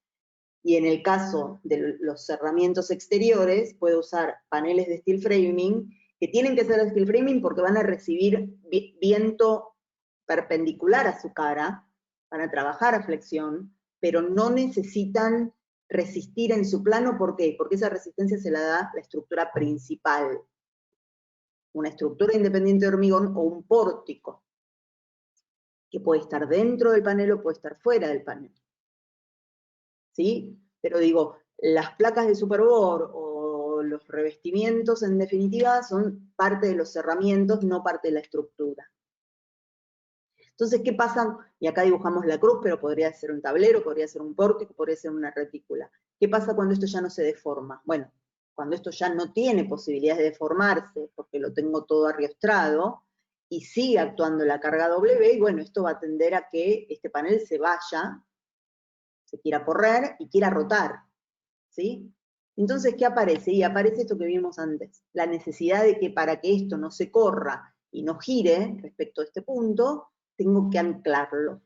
Y en el caso de los cerramientos exteriores, puede usar paneles de steel framing, que tienen que ser de steel framing porque van a recibir viento perpendicular a su cara, van a trabajar a flexión, pero no necesitan resistir en su plano. ¿Por qué? Porque esa resistencia se la da la estructura principal. Una estructura independiente de hormigón o un pórtico, que puede estar dentro del panel o puede estar fuera del panel. ¿Sí? Pero digo, las placas de Superbore o los revestimientos en definitiva son parte de los cerramientos, no parte de la estructura. Entonces, ¿qué pasa? Y acá dibujamos la cruz, pero podría ser un tablero, podría ser un pórtico, podría ser una retícula. ¿Qué pasa cuando esto ya no se deforma? Bueno, cuando esto ya no tiene posibilidades de deformarse, porque lo tengo todo arriostrado, y sigue actuando la carga W, y bueno, esto va a tender a que este panel se vaya, se quiera correr y quiera rotar, ¿sí? Entonces, ¿qué aparece? Y aparece esto que vimos antes, la necesidad de que para que esto no se corra y no gire respecto a este punto, tengo que anclarlo,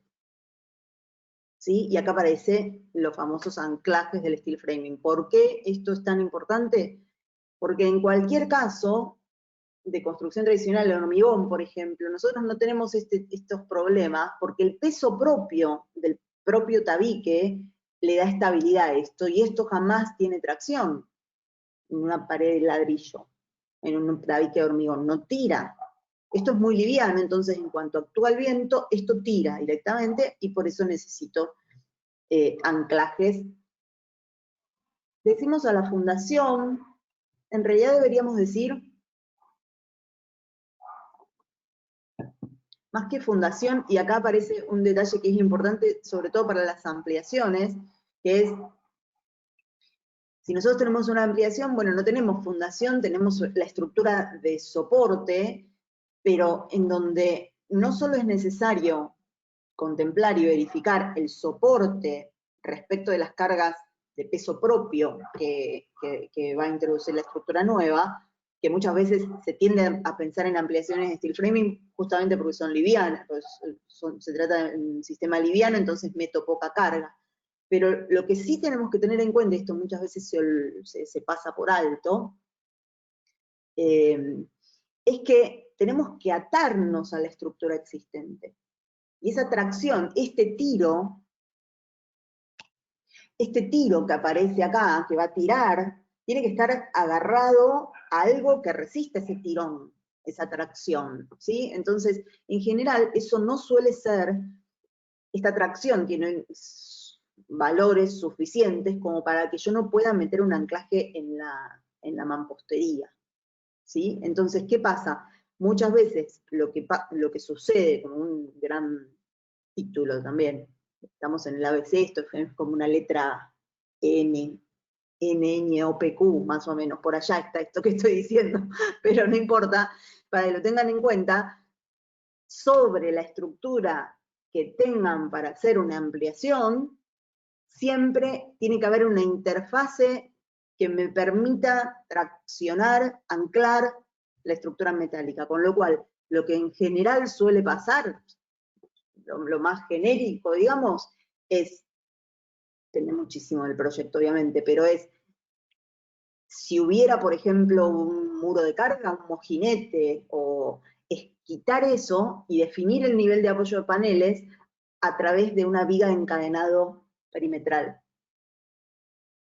¿sí? Y acá aparecen los famosos anclajes del steel framing. ¿Por qué esto es tan importante? Porque en cualquier caso de construcción tradicional de hormigón, por ejemplo, nosotros no tenemos estos problemas porque el peso propio del propio tabique le da estabilidad a esto, y esto jamás tiene tracción en una pared de ladrillo, en un tabique de hormigón, no tira. Esto es muy liviano, entonces en cuanto actúa el viento, esto tira directamente, y por eso necesito anclajes. Decimos a la fundación, en realidad deberíamos decir, más que fundación, y acá aparece un detalle que es importante, sobre todo para las ampliaciones, que es, si nosotros tenemos una ampliación, bueno, no tenemos fundación, tenemos la estructura de soporte, pero en donde no solo es necesario contemplar y verificar el soporte respecto de las cargas de peso propio que va a introducir la estructura nueva, que muchas veces se tiende a pensar en ampliaciones de steel framing justamente porque son livianas, pues se trata de un sistema liviano, entonces meto poca carga. Pero lo que sí tenemos que tener en cuenta, esto muchas veces se pasa por alto, es que tenemos que atarnos a la estructura existente. Y esa tracción, este tiro que aparece acá, que va a tirar, tiene que estar agarrado a algo que resista ese tirón, esa tracción, ¿sí? Entonces, en general, eso no suele ser esta tracción tiene valores suficientes como para que yo no pueda meter un anclaje en la mampostería, ¿sí? Entonces, ¿qué pasa? Muchas veces lo que sucede, como un gran título también, estamos en el ABC, esto es como una letra N, o P, Q, más o menos, por allá está esto que estoy diciendo, pero no importa, para que lo tengan en cuenta, sobre la estructura que tengan para hacer una ampliación, siempre tiene que haber una interfase que me permita traccionar, anclar la estructura metálica, con lo cual, lo que en general suele pasar, lo más genérico, digamos, es, depende muchísimo del proyecto, obviamente, pero es, si hubiera, por ejemplo, un muro de carga, un mojinete, o es quitar eso y definir el nivel de apoyo de paneles a través de una viga de encadenado perimetral.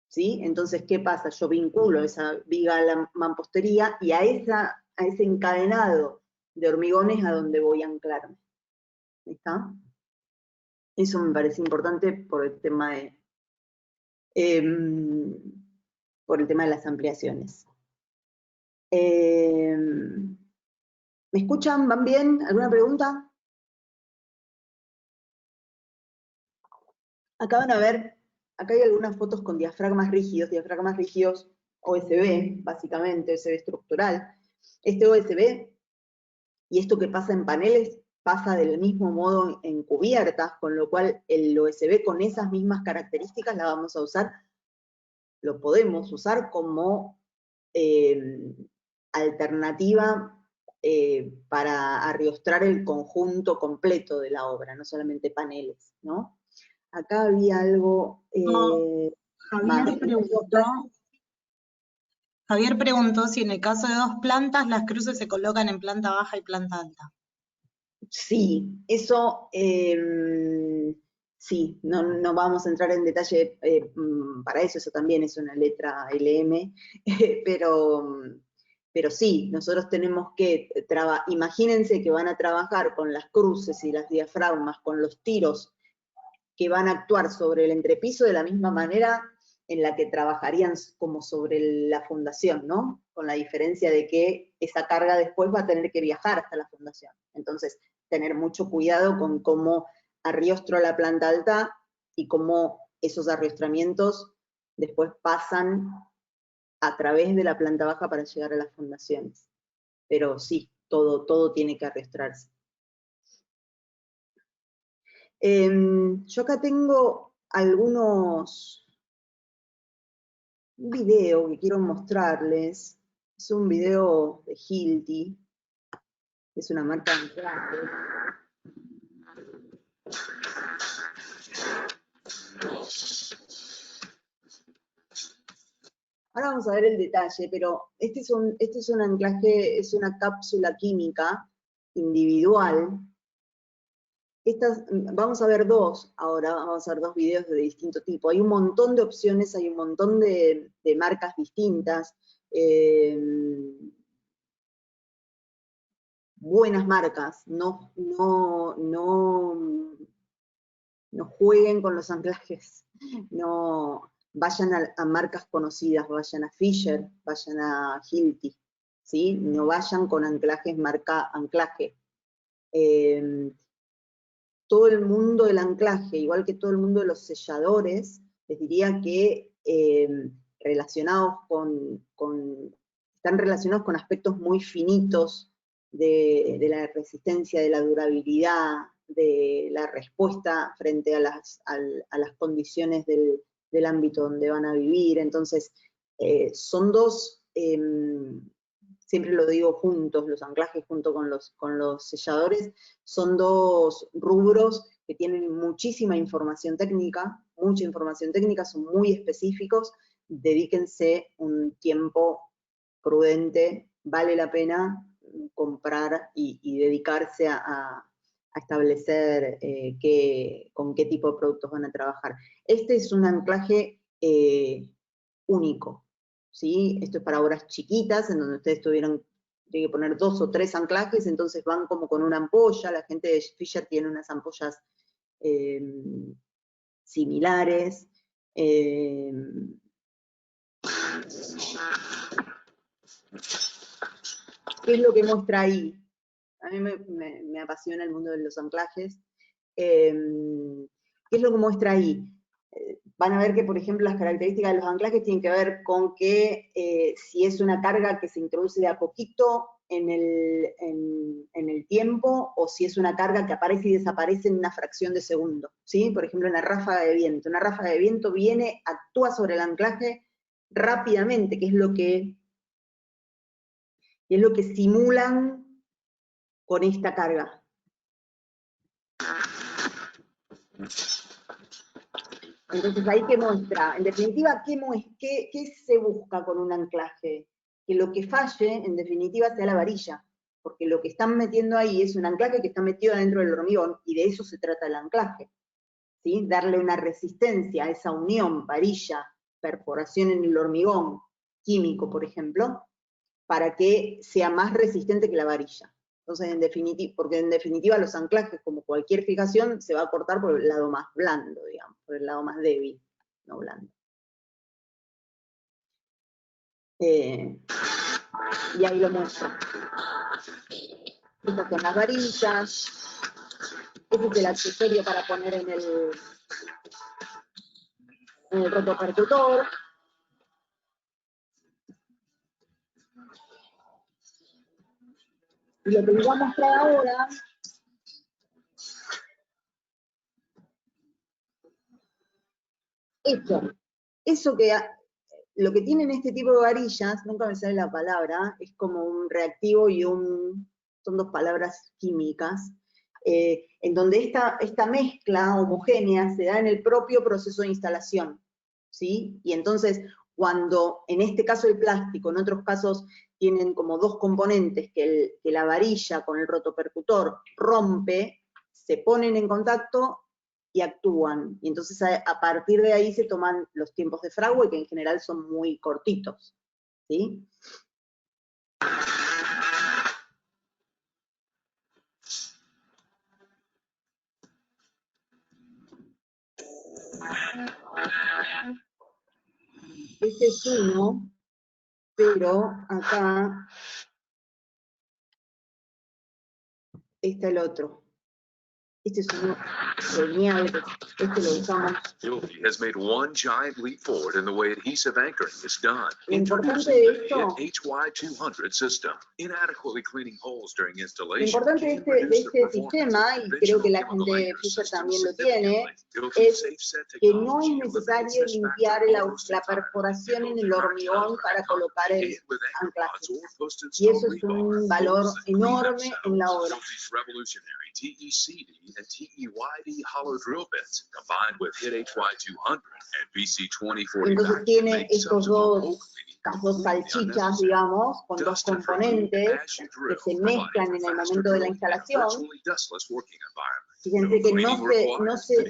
¿Sí? Entonces, ¿qué pasa? Yo vinculo esa viga a la mampostería y a ese encadenado de hormigones a donde voy a anclarme. ¿Está? Eso me parece importante por el tema de las ampliaciones. ¿Me escuchan? ¿Van bien? ¿Alguna pregunta? Acá van a ver, acá hay algunas fotos con diafragmas rígidos OSB, básicamente, OSB estructural. Este OSB, y esto que pasa en paneles, pasa del mismo modo en cubiertas, con lo cual el OSB con esas mismas características la vamos a usar, lo podemos usar como alternativa para arriostrar el conjunto completo de la obra, no solamente paneles, ¿no? Acá había algo más. Javier preguntó si en el caso de 2 plantas las cruces se colocan en planta baja y planta alta. Sí, eso sí, no vamos a entrar en detalle para eso también es una letra LM, pero sí, nosotros tenemos que imagínense que van a trabajar con las cruces y las diafragmas, con los tiros que van a actuar sobre el entrepiso de la misma manera en la que trabajarían como sobre la fundación, ¿no? Con la diferencia de que esa carga después va a tener que viajar hasta la fundación. Entonces, tener mucho cuidado con cómo arriostro la planta alta y cómo esos arriostramientos después pasan a través de la planta baja para llegar a las fundaciones. Pero sí, todo tiene que arriostrarse. Yo acá tengo algunos videos que quiero mostrarles. Es un video de Hilti, es una marca de anclaje. Ahora vamos a ver el detalle, pero este es un anclaje, es una cápsula química individual. Vamos a ver dos ahora, vamos a ver 2 videos de distinto tipo. Hay un montón de opciones, hay un montón de marcas distintas, buenas marcas, no jueguen con los anclajes, no vayan a marcas conocidas, vayan a Fisher, vayan a Hilti, ¿sí? No vayan con anclajes marca anclaje. Todo el mundo del anclaje, igual que todo el mundo de los selladores, les diría que están relacionados con aspectos muy finitos de la resistencia, de la durabilidad, de la respuesta frente a las condiciones del ámbito donde van a vivir. Entonces, son dos, siempre lo digo juntos, los anclajes junto con los selladores, son 2 rubros que tienen muchísima información técnica, mucha información técnica, son muy específicos, dedíquense un tiempo prudente, vale la pena comprar y dedicarse a establecer con qué tipo de productos van a trabajar. Este es un anclaje único, ¿sí? Esto es para obras chiquitas, en donde ustedes tienen que poner 2 o 3 anclajes, entonces van como con una ampolla, la gente de Fisher tiene unas ampollas similares. ¿Qué es lo que muestra ahí? A mí me apasiona el mundo de los anclajes. ¿Qué es lo que muestra ahí? Van a ver que, por ejemplo, las características de los anclajes tienen que ver con que si es una carga que se introduce de a poquito en el tiempo, o si es una carga que aparece y desaparece en una fracción de segundo, ¿sí? Por ejemplo, una ráfaga de viento. Una ráfaga de viento viene, actúa sobre el anclaje rápidamente, que es lo que simulan con esta carga. Entonces, ahí que muestra, en definitiva, ¿qué se busca con un anclaje? Que lo que falle, en definitiva, sea la varilla, porque lo que están metiendo ahí es un anclaje que está metido dentro del hormigón, y de eso se trata el anclaje, ¿sí? Darle una resistencia a esa unión varilla, perforación en el hormigón químico, por ejemplo, para que sea más resistente que la varilla. Entonces, porque en definitiva los anclajes, como cualquier fijación, se va a cortar por el lado más blando, digamos, por el lado más débil, no blando. Y ahí lo muestro. Estas son las varillas. Este es el accesorio para poner en el rotopercutor. Y lo que les voy a mostrar ahora eso que lo que tienen este tipo de varillas, nunca me sale la palabra, es como un reactivo y son dos palabras químicas, en donde esta mezcla homogénea se da en el propio proceso de instalación, ¿sí? Y entonces, cuando, en este caso el plástico, en otros casos tienen como dos componentes, que la varilla con el rotopercutor rompe, se ponen en contacto y actúan. Y entonces a partir de ahí se toman los tiempos de fragua, que en general son muy cortitos, ¿sí? Este es uno, pero acá está el otro. Este es uno genial, este lo usamos. Hilti has made one giant leap forward in the way adhesive anchoring is done. Lo importante Introducing de the esto, HIT HY200 system, inadequately cleaning holes during lo installation. importante de este sistema, y creo que la gente de Fisher también lo tiene, es que no es necesario limpiar la perforación en el hormigón para colocar el anclaje. Y eso es un valor enorme en la obra. TECD and TEYD hollow drill bits combined with HIT HY200 and BC2040. Entonces tiene estos dos salchichas, digamos, con dos componentes que se mezclan en el momento de la instalación. Fíjense que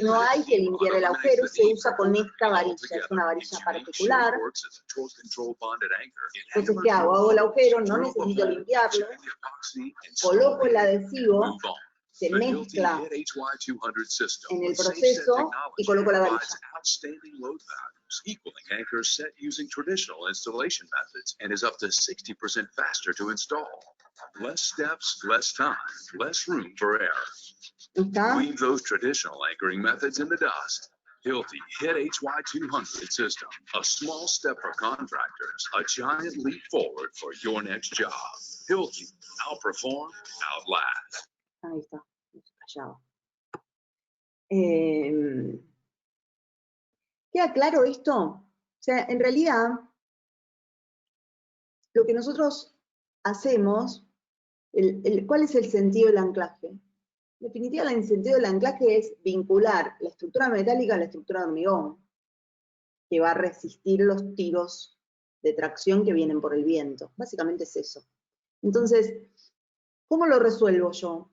no hay que limpiar el agujero, se usa con esta varilla, es una varilla particular. Entonces, ¿qué hago? Hago el agujero, no necesito limpiarlo, coloco el adhesivo, se mezcla en el proceso y coloco la varilla. Equaling anchors set using traditional installation methods and is up to 60% faster to install. Less steps, less time, less room for error. Leave those traditional anchoring methods in the dust. Hilti HIT HY200 system, a small step for contractors, a giant leap forward for your next job. Hilti, outperform, outlast. Ahí está, callado. ¿Queda claro esto? O sea, en realidad, lo que nosotros hacemos, ¿cuál es el sentido del anclaje? En definitiva, el sentido del anclaje es vincular la estructura metálica a la estructura de hormigón, que va a resistir los tiros de tracción que vienen por el viento. Básicamente es eso. Entonces, ¿cómo lo resuelvo yo?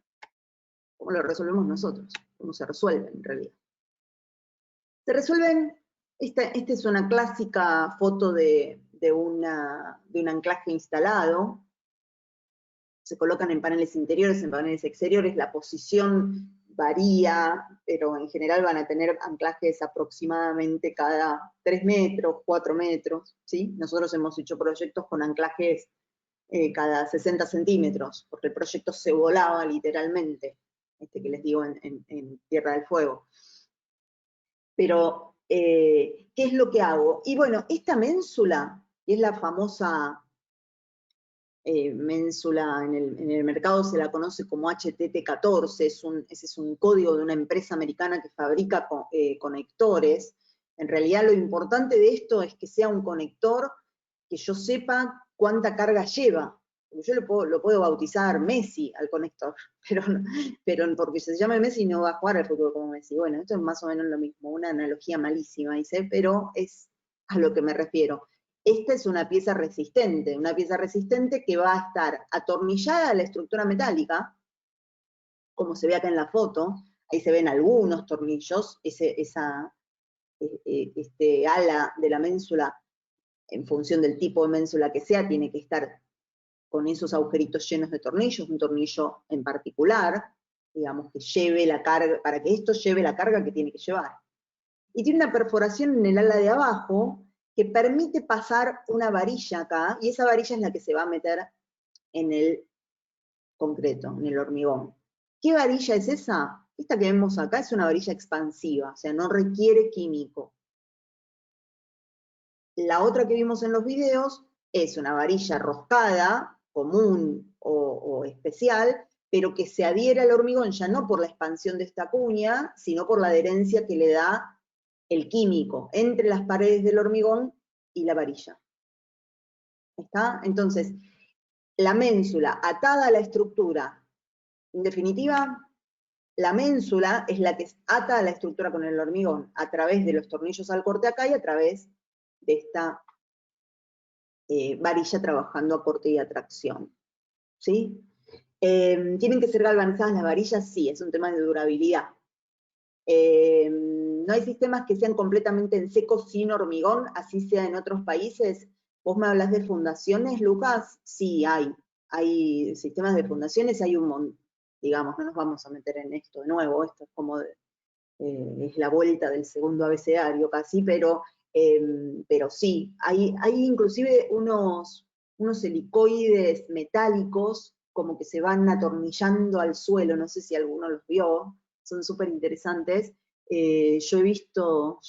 ¿Cómo lo resolvemos nosotros? ¿Cómo se resuelve en realidad? Se resuelven. Esta es una clásica foto de un anclaje instalado. Se colocan en paneles interiores, en paneles exteriores. La posición varía, pero en general van a tener anclajes aproximadamente cada 3 metros, 4 metros, ¿sí? Nosotros hemos hecho proyectos con anclajes cada 60 centímetros, porque el proyecto se volaba literalmente, que les digo en Tierra del Fuego. Pero, ¿qué es lo que hago? Y bueno, esta ménsula, que es la famosa ménsula, en el mercado se la conoce como HTT14, ese es un código de una empresa americana que fabrica conectores. En realidad lo importante de esto es que sea un conector que yo sepa cuánta carga lleva. Yo lo puedo bautizar Messi al conector, pero porque se llama Messi no va a jugar al fútbol como Messi. Bueno, esto es más o menos lo mismo, una analogía malísima, dice, pero es a lo que me refiero. Esta es una pieza resistente que va a estar atornillada a la estructura metálica, como se ve acá en la foto, ahí se ven algunos tornillos, esa ala de la ménsula, en función del tipo de ménsula que sea, tiene que estar con esos agujeritos llenos de tornillos, un tornillo en particular, digamos, que lleve la carga, para que esto lleve la carga que tiene que llevar. Y tiene una perforación en el ala de abajo, que permite pasar una varilla acá, y esa varilla es la que se va a meter en el concreto, en el hormigón. ¿Qué varilla es esa? Esta que vemos acá es una varilla expansiva, o sea, no requiere químico. La otra que vimos en los videos es una varilla roscada, común o especial, pero que se adhiere al hormigón ya no por la expansión de esta cuña, sino por la adherencia que le da el químico entre las paredes del hormigón y la varilla. ¿Está? Entonces, la ménsula atada a la estructura, en definitiva, la ménsula es la que ata a la estructura con el hormigón, a través de los tornillos al corte acá y a través de esta varilla trabajando a corte y a tracción. ¿Sí? ¿Tienen que ser galvanizadas las varillas? Sí, es un tema de durabilidad. No hay sistemas que sean completamente en seco sin hormigón, así sea en otros países. ¿Vos me hablas de fundaciones, Lucas? Sí, hay sistemas de fundaciones, hay un montón, digamos, no nos vamos a meter en esto de nuevo, esto es como, es la vuelta del segundo abecedario casi, pero sí, hay inclusive unos helicoides metálicos como que se van atornillando al suelo, no sé si alguno los vio, son súper interesantes. Yo he visto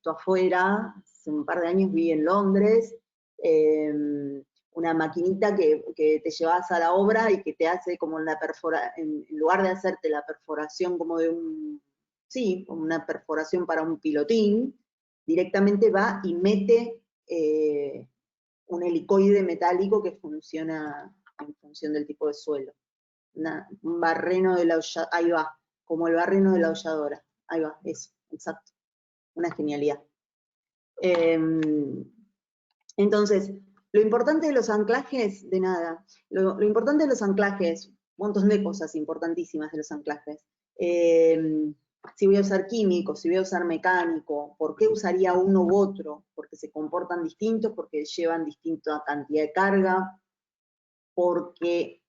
afuera, hace un par de años vi en Londres, una maquinita que te llevas a la obra y que te hace como en lugar de hacerte la perforación como de como una perforación para un pilotín, directamente va y mete un helicoide metálico que funciona en función del tipo de suelo. Un barreno de la holladora, ahí va, como el barreno de la holladora, ahí va, eso, exacto, una genialidad. Entonces, lo importante de los anclajes, de nada, lo importante de los anclajes, un montón de cosas importantísimas de los anclajes. Si voy a usar químico, si voy a usar mecánico, ¿por qué usaría uno u otro? Porque se comportan distintos, porque llevan distinta cantidad de carga, porque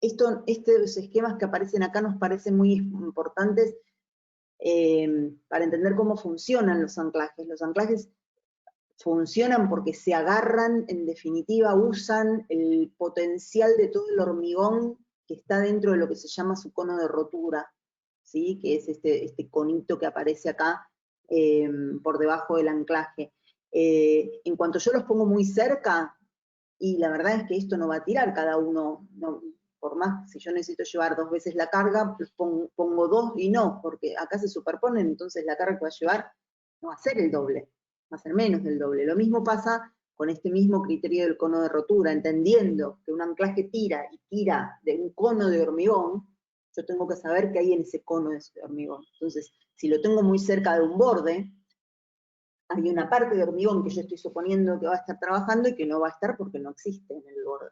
estos esquemas que aparecen acá nos parecen muy importantes para entender cómo funcionan los anclajes. Los anclajes funcionan porque se agarran, en definitiva, usan el potencial de todo el hormigón que está dentro de lo que se llama su cono de rotura, ¿sí? Que es este conito que aparece acá por debajo del anclaje. En cuanto yo los pongo muy cerca, y la verdad es que esto no va a tirar cada uno, no, por más, si yo necesito llevar 2 veces la carga, pues pongo 2 y no, porque acá se superponen, entonces la carga que va a llevar no va a ser el doble, va a ser menos del doble. Lo mismo pasa con este mismo criterio del cono de rotura, entendiendo que un anclaje tira y tira de un cono de hormigón, yo tengo que saber qué hay en ese cono de hormigón. Entonces, si lo tengo muy cerca de un borde, hay una parte de hormigón que yo estoy suponiendo que va a estar trabajando y que no va a estar porque no existe en el borde.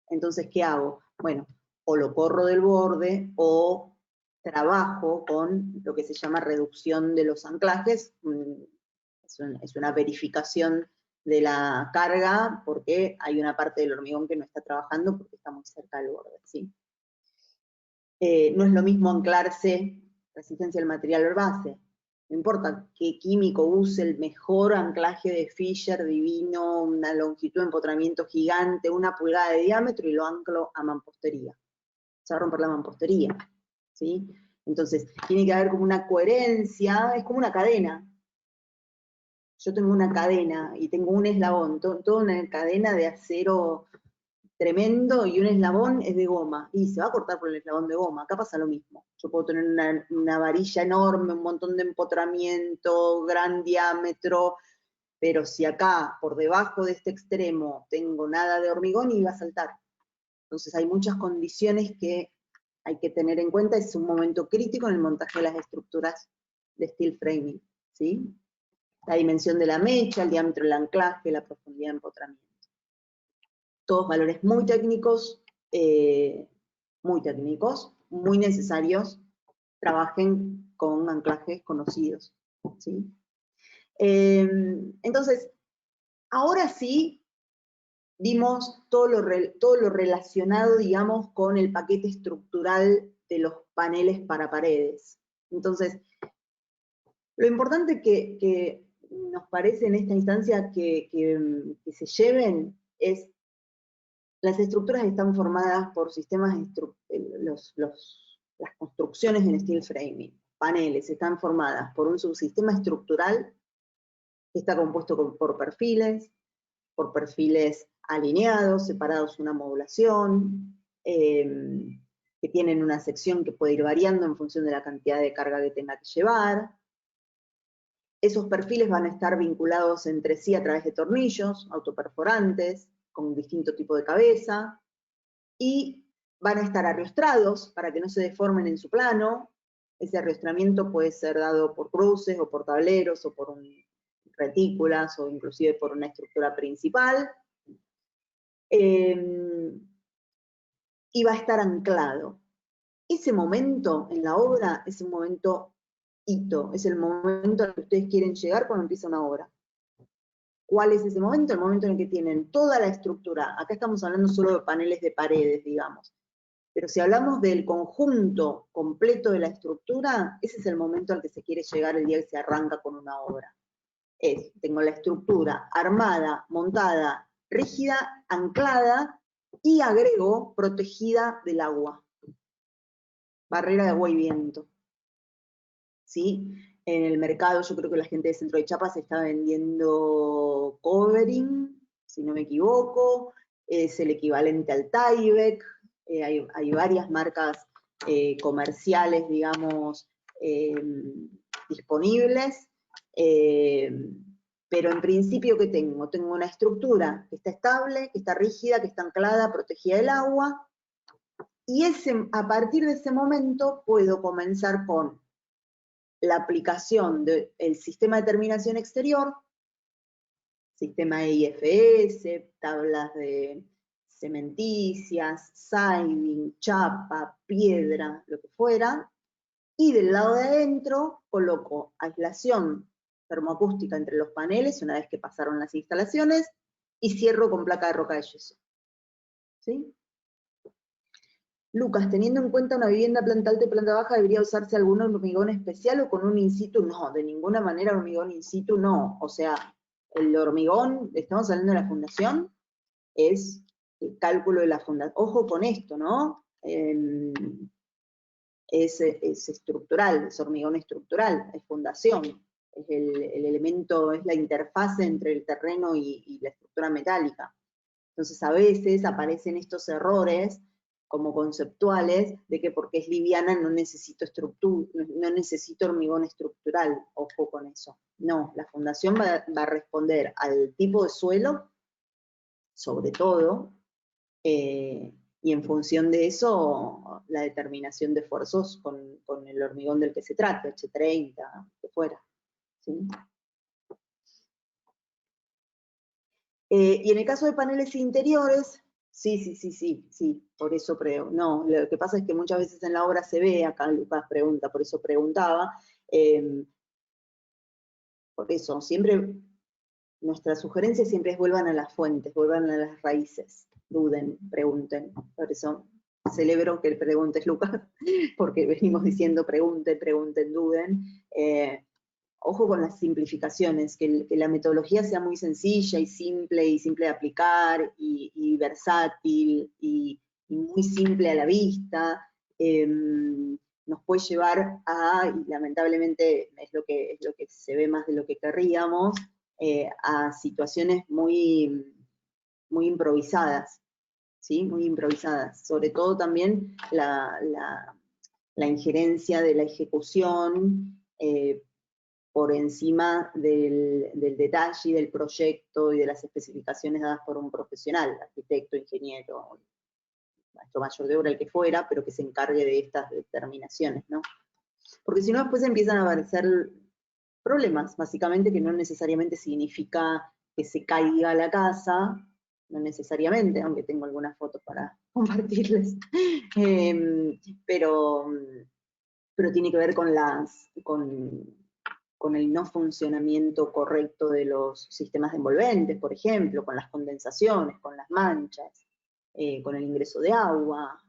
Entonces, ¿qué hago? Bueno, o lo corro del borde o trabajo con lo que se llama reducción de los anclajes. Es una verificación de la carga porque hay una parte del hormigón que no está trabajando porque está muy cerca del borde, ¿sí? No es lo mismo anclarse resistencia al material base. No importa qué químico use el mejor anclaje de Fisher divino, una longitud de empotramiento gigante, 1 pulgada de diámetro, y lo anclo a mampostería. Se va a romper la mampostería, ¿sí? Entonces, tiene que haber como una coherencia, es como una cadena. Yo tengo una cadena y tengo un eslabón, toda una cadena de acero tremendo, y un eslabón es de goma, y se va a cortar por el eslabón de goma. Acá pasa lo mismo. Yo puedo tener una varilla enorme, un montón de empotramiento, gran diámetro, pero si acá, por debajo de este extremo, tengo nada de hormigón, y va a saltar. Entonces hay muchas condiciones que hay que tener en cuenta. Es un momento crítico en el montaje de las estructuras de steel framing, ¿sí? La dimensión de la mecha, el diámetro del anclaje, la profundidad de empotramiento. Todos valores muy técnicos, muy necesarios. Trabajen con anclajes conocidos, ¿sí? Entonces, ahora sí, vimos todo lo relacionado, digamos, con el paquete estructural de los paneles para paredes. Entonces, lo importante que nos parece en esta instancia que se lleven es: las estructuras están formadas por sistemas, las construcciones en steel framing, paneles, están formadas por un subsistema estructural que está compuesto por perfiles alineados, separados una modulación, que tienen una sección que puede ir variando en función de la cantidad de carga que tenga que llevar. Esos perfiles van a estar vinculados entre sí a través de tornillos autoperforantes, con distinto tipo de cabeza, y van a estar arrostrados para que no se deformen en su plano. Ese arrostramiento puede ser dado por cruces, o por tableros, o por retículas, o inclusive por una estructura principal. Y va a estar anclado. Ese momento en la obra es un momento hito, es el momento al que ustedes quieren llegar cuando empieza una obra. ¿Cuál es ese momento? El momento en el que tienen toda la estructura. Acá estamos hablando solo de paneles de paredes, digamos. Pero si hablamos del conjunto completo de la estructura, ese es el momento al que se quiere llegar el día que se arranca con una obra. Tengo la estructura armada, montada, rígida, anclada, y agrego protegida del agua. Barrera de agua y viento. ¿Sí? En el mercado, yo creo que la gente de Centro de Chiapas está vendiendo covering, si no me equivoco, es el equivalente al Tyvek. Hay varias marcas comerciales, digamos, disponibles, pero en principio, ¿qué tengo? Tengo una estructura que está estable, que está rígida, que está anclada, protegida del agua, y a partir de ese momento puedo comenzar con la aplicación del sistema de terminación exterior, sistema IFS, tablas de cementicias, siding, chapa, piedra, lo que fuera, y del lado de adentro coloco aislación termoacústica entre los paneles una vez que pasaron las instalaciones, y cierro con placa de roca de yeso. ¿Sí? Lucas, teniendo en cuenta una vivienda planta alta y planta baja, ¿debería usarse algún hormigón especial o con un in situ? No, de ninguna manera hormigón in situ no. O sea, el hormigón, estamos hablando de la fundación, es el cálculo de la fundación. Ojo con esto, ¿no? Es estructural, es hormigón estructural, es fundación. Es el elemento, es la interfase entre el terreno y la estructura metálica. Entonces a veces aparecen estos errores como conceptuales, de que porque es liviana no necesito hormigón estructural. Ojo con eso. No, la fundación va a responder al tipo de suelo, sobre todo, y en función de eso, la determinación de esfuerzos con el hormigón del que se trate, H30, que fuera. ¿Sí? Y en el caso de paneles interiores, sí, por eso no, lo que pasa es que muchas veces en la obra se ve, acá Lucas pregunta, por eso preguntaba, por eso, siempre, nuestra sugerencia siempre es vuelvan a las fuentes, vuelvan a las raíces, duden, pregunten, por eso celebro que preguntes, Lucas, porque venimos diciendo pregunten, duden. Ojo con las simplificaciones, que la metodología sea muy sencilla y simple de aplicar, y versátil, y muy simple a la vista. Nos puede llevar a, y lamentablemente es lo que se ve más de lo que querríamos, a situaciones muy improvisadas, ¿sí? Muy improvisadas. Sobre todo también la injerencia de la ejecución por encima del detalle y del proyecto y de las especificaciones dadas por un profesional, arquitecto, ingeniero, maestro mayor de obra, el que fuera, pero que se encargue de estas determinaciones, ¿no? Porque si no, después empiezan a aparecer problemas, básicamente, que no necesariamente significa que se caiga la casa, no necesariamente, aunque tengo algunas fotos para compartirles, pero tiene que ver con el no funcionamiento correcto de los sistemas de envolventes, por ejemplo, con las condensaciones, con las manchas, con el ingreso de agua.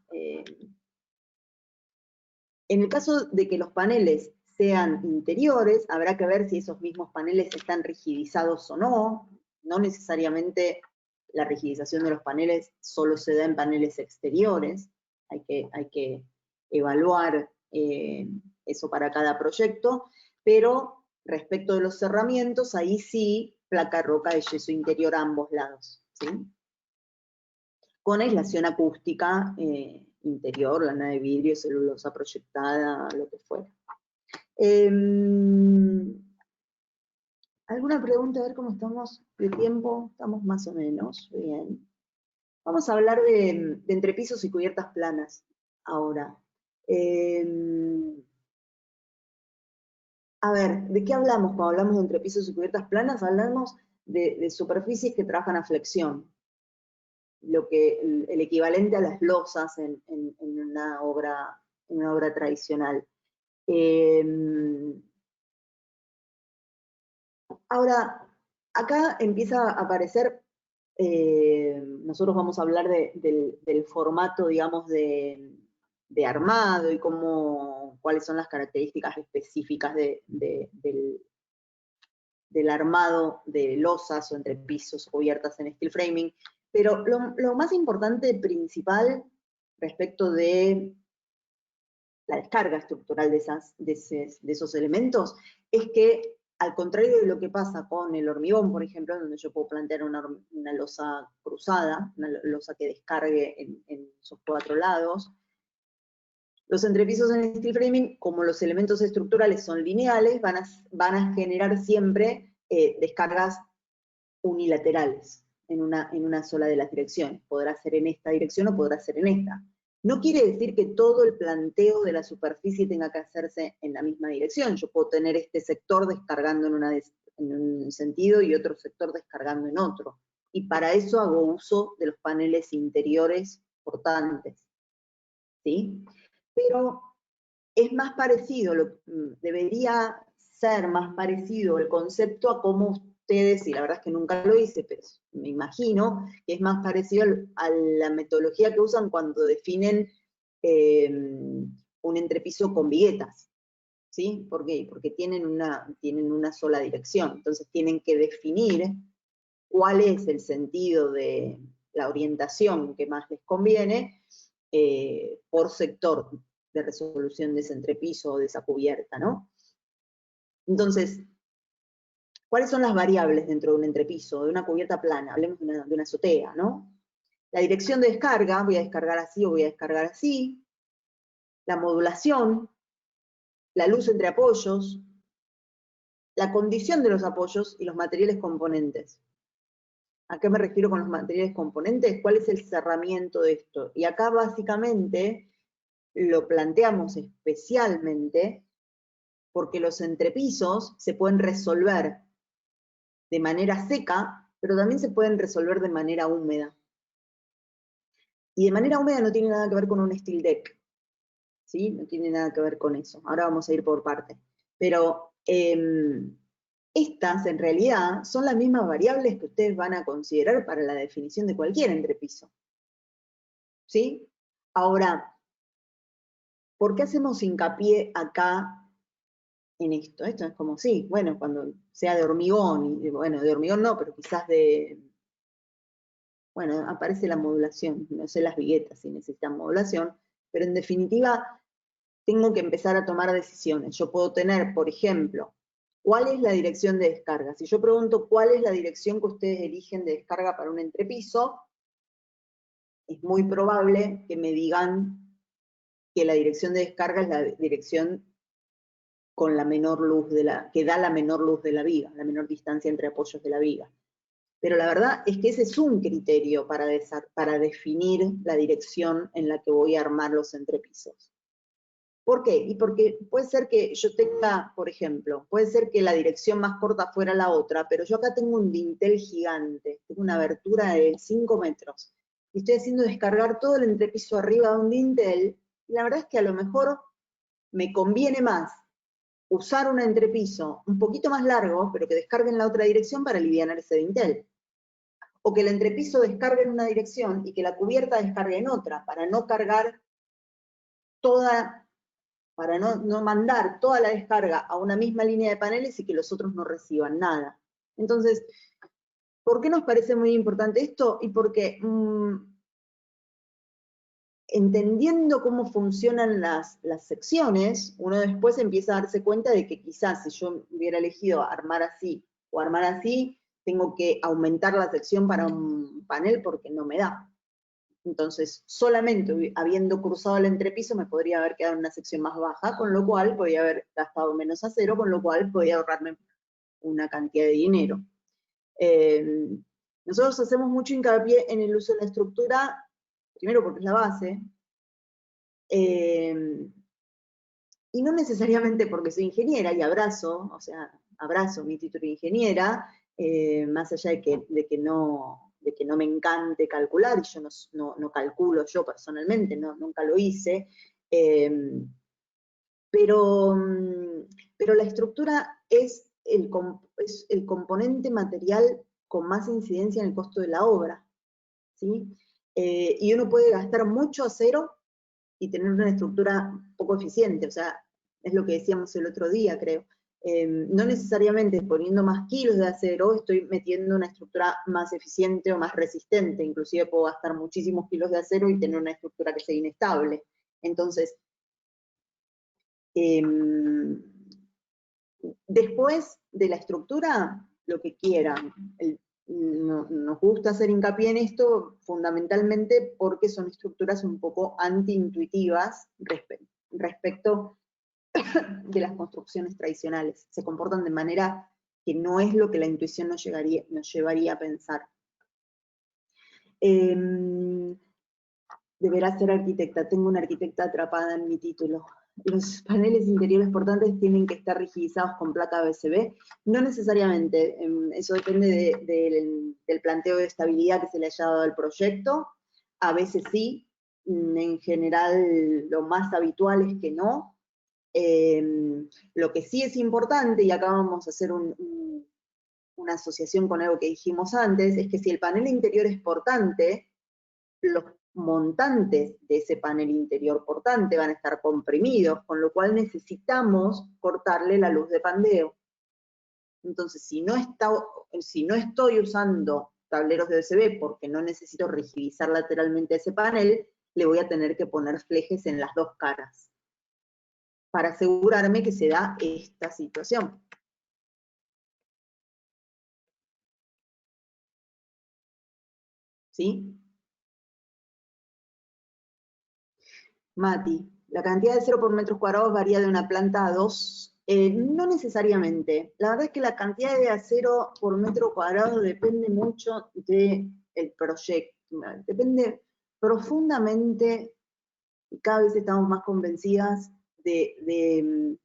En el caso de que los paneles sean interiores, habrá que ver si esos mismos paneles están rigidizados o no. No necesariamente la rigidización de los paneles solo se da en paneles exteriores. Hay que evaluar eso para cada proyecto, pero respecto de los cerramientos, ahí sí, placa roca de yeso interior a ambos lados, ¿sí? Con aislación acústica interior, lana de vidrio, celulosa proyectada, lo que fuera. ¿Alguna pregunta? A ver cómo estamos de tiempo. Estamos más o menos bien. Vamos a hablar de entrepisos y cubiertas planas ahora. A ver, ¿de qué hablamos cuando hablamos de entrepisos y cubiertas planas? Hablamos de superficies que trabajan a flexión, el equivalente a las losas en una obra tradicional. Ahora, acá empieza a aparecer, nosotros vamos a hablar del formato, digamos, de armado y cuáles son las características específicas del armado de losas o entrepisos o cubiertas en steel framing. Pero lo más importante, principal, respecto de la descarga estructural de esos elementos, es que, al contrario de lo que pasa con el hormigón, por ejemplo, donde yo puedo plantear una losa cruzada, una losa que descargue en sus 4 lados, los entrepisos en steel framing, como los elementos estructurales son lineales, van a generar siempre descargas unilaterales en una sola de las direcciones. Podrá ser en esta dirección o podrá ser en esta. No quiere decir que todo el planteo de la superficie tenga que hacerse en la misma dirección. Yo puedo tener este sector descargando en un sentido y otro sector descargando en otro. Y para eso hago uso de los paneles interiores portantes, ¿sí? Pero es más parecido, debería ser más parecido el concepto a cómo ustedes, y la verdad es que nunca lo hice, pero me imagino que es más parecido a la metodología que usan cuando definen un entrepiso con viguetas, ¿sí? ¿Por qué? Porque tienen una sola dirección, entonces tienen que definir cuál es el sentido de la orientación que más les conviene por sector de resolución de ese entrepiso o de esa cubierta, ¿no? Entonces, ¿cuáles son las variables dentro de un entrepiso, de una cubierta plana? Hablemos de una azotea, ¿no? La dirección de descarga, voy a descargar así o voy a descargar así. La modulación, la luz entre apoyos, la condición de los apoyos y los materiales componentes. ¿A qué me refiero con los materiales componentes? ¿Cuál es el cerramiento de esto? Y acá básicamente lo planteamos especialmente porque los entrepisos se pueden resolver de manera seca, pero también se pueden resolver de manera húmeda. Y de manera húmeda no tiene nada que ver con un steel deck, ¿sí? No tiene nada que ver con eso. Ahora vamos a ir por parte. Pero estas, en realidad, son las mismas variables que ustedes van a considerar para la definición de cualquier entrepiso, ¿sí? Ahora, ¿por qué hacemos hincapié acá en esto? Esto es como, sí, bueno, cuando sea de hormigón, y bueno, de hormigón no, pero quizás de, bueno, aparece la modulación, no sé las viguetas si necesitan modulación, pero en definitiva tengo que empezar a tomar decisiones. Yo puedo tener, por ejemplo, ¿cuál es la dirección de descarga? Si yo pregunto cuál es la dirección que ustedes eligen de descarga para un entrepiso, es muy probable que me digan que la dirección de descarga es la dirección con la menor luz que da la menor luz de la viga, la menor distancia entre apoyos de la viga. Pero la verdad es que ese es un criterio para definir la dirección en la que voy a armar los entrepisos. ¿Por qué? Y porque puede ser que yo tenga, por ejemplo, puede ser que la dirección más corta fuera la otra, pero yo acá tengo un dintel gigante, tengo una abertura de 5 metros, y estoy haciendo descargar todo el entrepiso arriba de un dintel, y la verdad es que a lo mejor me conviene más usar un entrepiso un poquito más largo, pero que descargue en la otra dirección para aliviar ese dintel. O que el entrepiso descargue en una dirección y que la cubierta descargue en otra, para no cargar toda, para no mandar toda la descarga a una misma línea de paneles y que los otros no reciban nada. Entonces, ¿por qué nos parece muy importante esto? Y porque entendiendo cómo funcionan las secciones, uno después empieza a darse cuenta de que quizás si yo hubiera elegido armar así o armar así, tengo que aumentar la sección para un panel porque no me da. Entonces, solamente habiendo cruzado el entrepiso me podría haber quedado en una sección más baja, con lo cual podía haber gastado menos acero, con lo cual podía ahorrarme una cantidad de dinero. Nosotros hacemos mucho hincapié en el uso de la estructura, primero porque es la base, y no necesariamente porque soy ingeniera, y abrazo mi título de ingeniera, más allá de que no me encante calcular, y yo no calculo yo personalmente, nunca lo hice, pero la estructura es el componente material con más incidencia en el costo de la obra, ¿sí? Y uno puede gastar mucho acero y tener una estructura poco eficiente, o sea, es lo que decíamos el otro día, creo. No necesariamente poniendo más kilos de acero estoy metiendo una estructura más eficiente o más resistente, inclusive puedo gastar muchísimos kilos de acero y tener una estructura que sea inestable. Entonces, después de la estructura, lo que quieran. Nos gusta hacer hincapié en esto fundamentalmente porque son estructuras un poco antiintuitivas respecto de las construcciones tradicionales. Se comportan de manera que no es lo que la intuición nos llevaría a pensar. Deberá ser arquitecta. Tengo una arquitecta atrapada en mi título. Los paneles interiores portantes tienen que estar rigidizados con placa BCB. No necesariamente. Eso depende del planteo de estabilidad que se le haya dado al proyecto. A veces sí. En general, lo más habitual es que no. Lo que sí es importante, y acá vamos a hacer una asociación con algo que dijimos antes, es que si el panel interior es portante, los montantes de ese panel interior portante van a estar comprimidos, con lo cual necesitamos cortarle la luz de pandeo. Entonces, si no estoy usando tableros de OSB porque no necesito rigidizar lateralmente ese panel, le voy a tener que poner flejes en las dos caras, para asegurarme que se da esta situación. ¿Sí? Mati, la cantidad de acero por metros cuadrados varía de una planta a dos. No necesariamente. La verdad es que la cantidad de acero por metro cuadrado depende mucho del proyecto. Depende profundamente, y cada vez estamos más convencidas de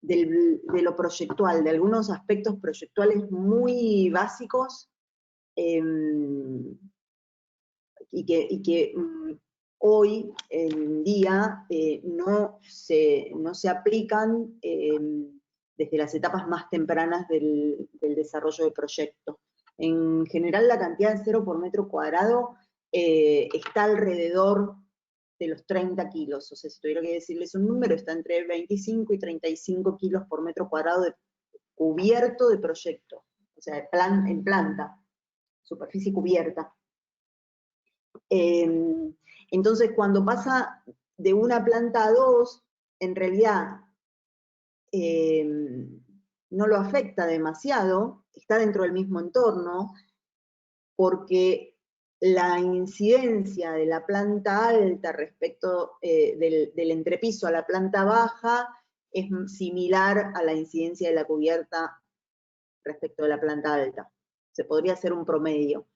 lo proyectual, de algunos aspectos proyectuales muy básicos, y que hoy en día no se aplican desde las etapas más tempranas del desarrollo del proyecto. En general, la cantidad de acero por metro cuadrado está alrededor de los 30 kilos. O sea, si tuviera que decirles un número, está entre 25 y 35 kilos por metro cuadrado de cubierto de proyecto. O sea, en planta, superficie cubierta. Entonces, cuando pasa de una planta a dos, en realidad no lo afecta demasiado, está dentro del mismo entorno, porque la incidencia de la planta alta respecto del entrepiso a la planta baja es similar a la incidencia de la cubierta respecto de la planta alta. Se podría hacer un promedio.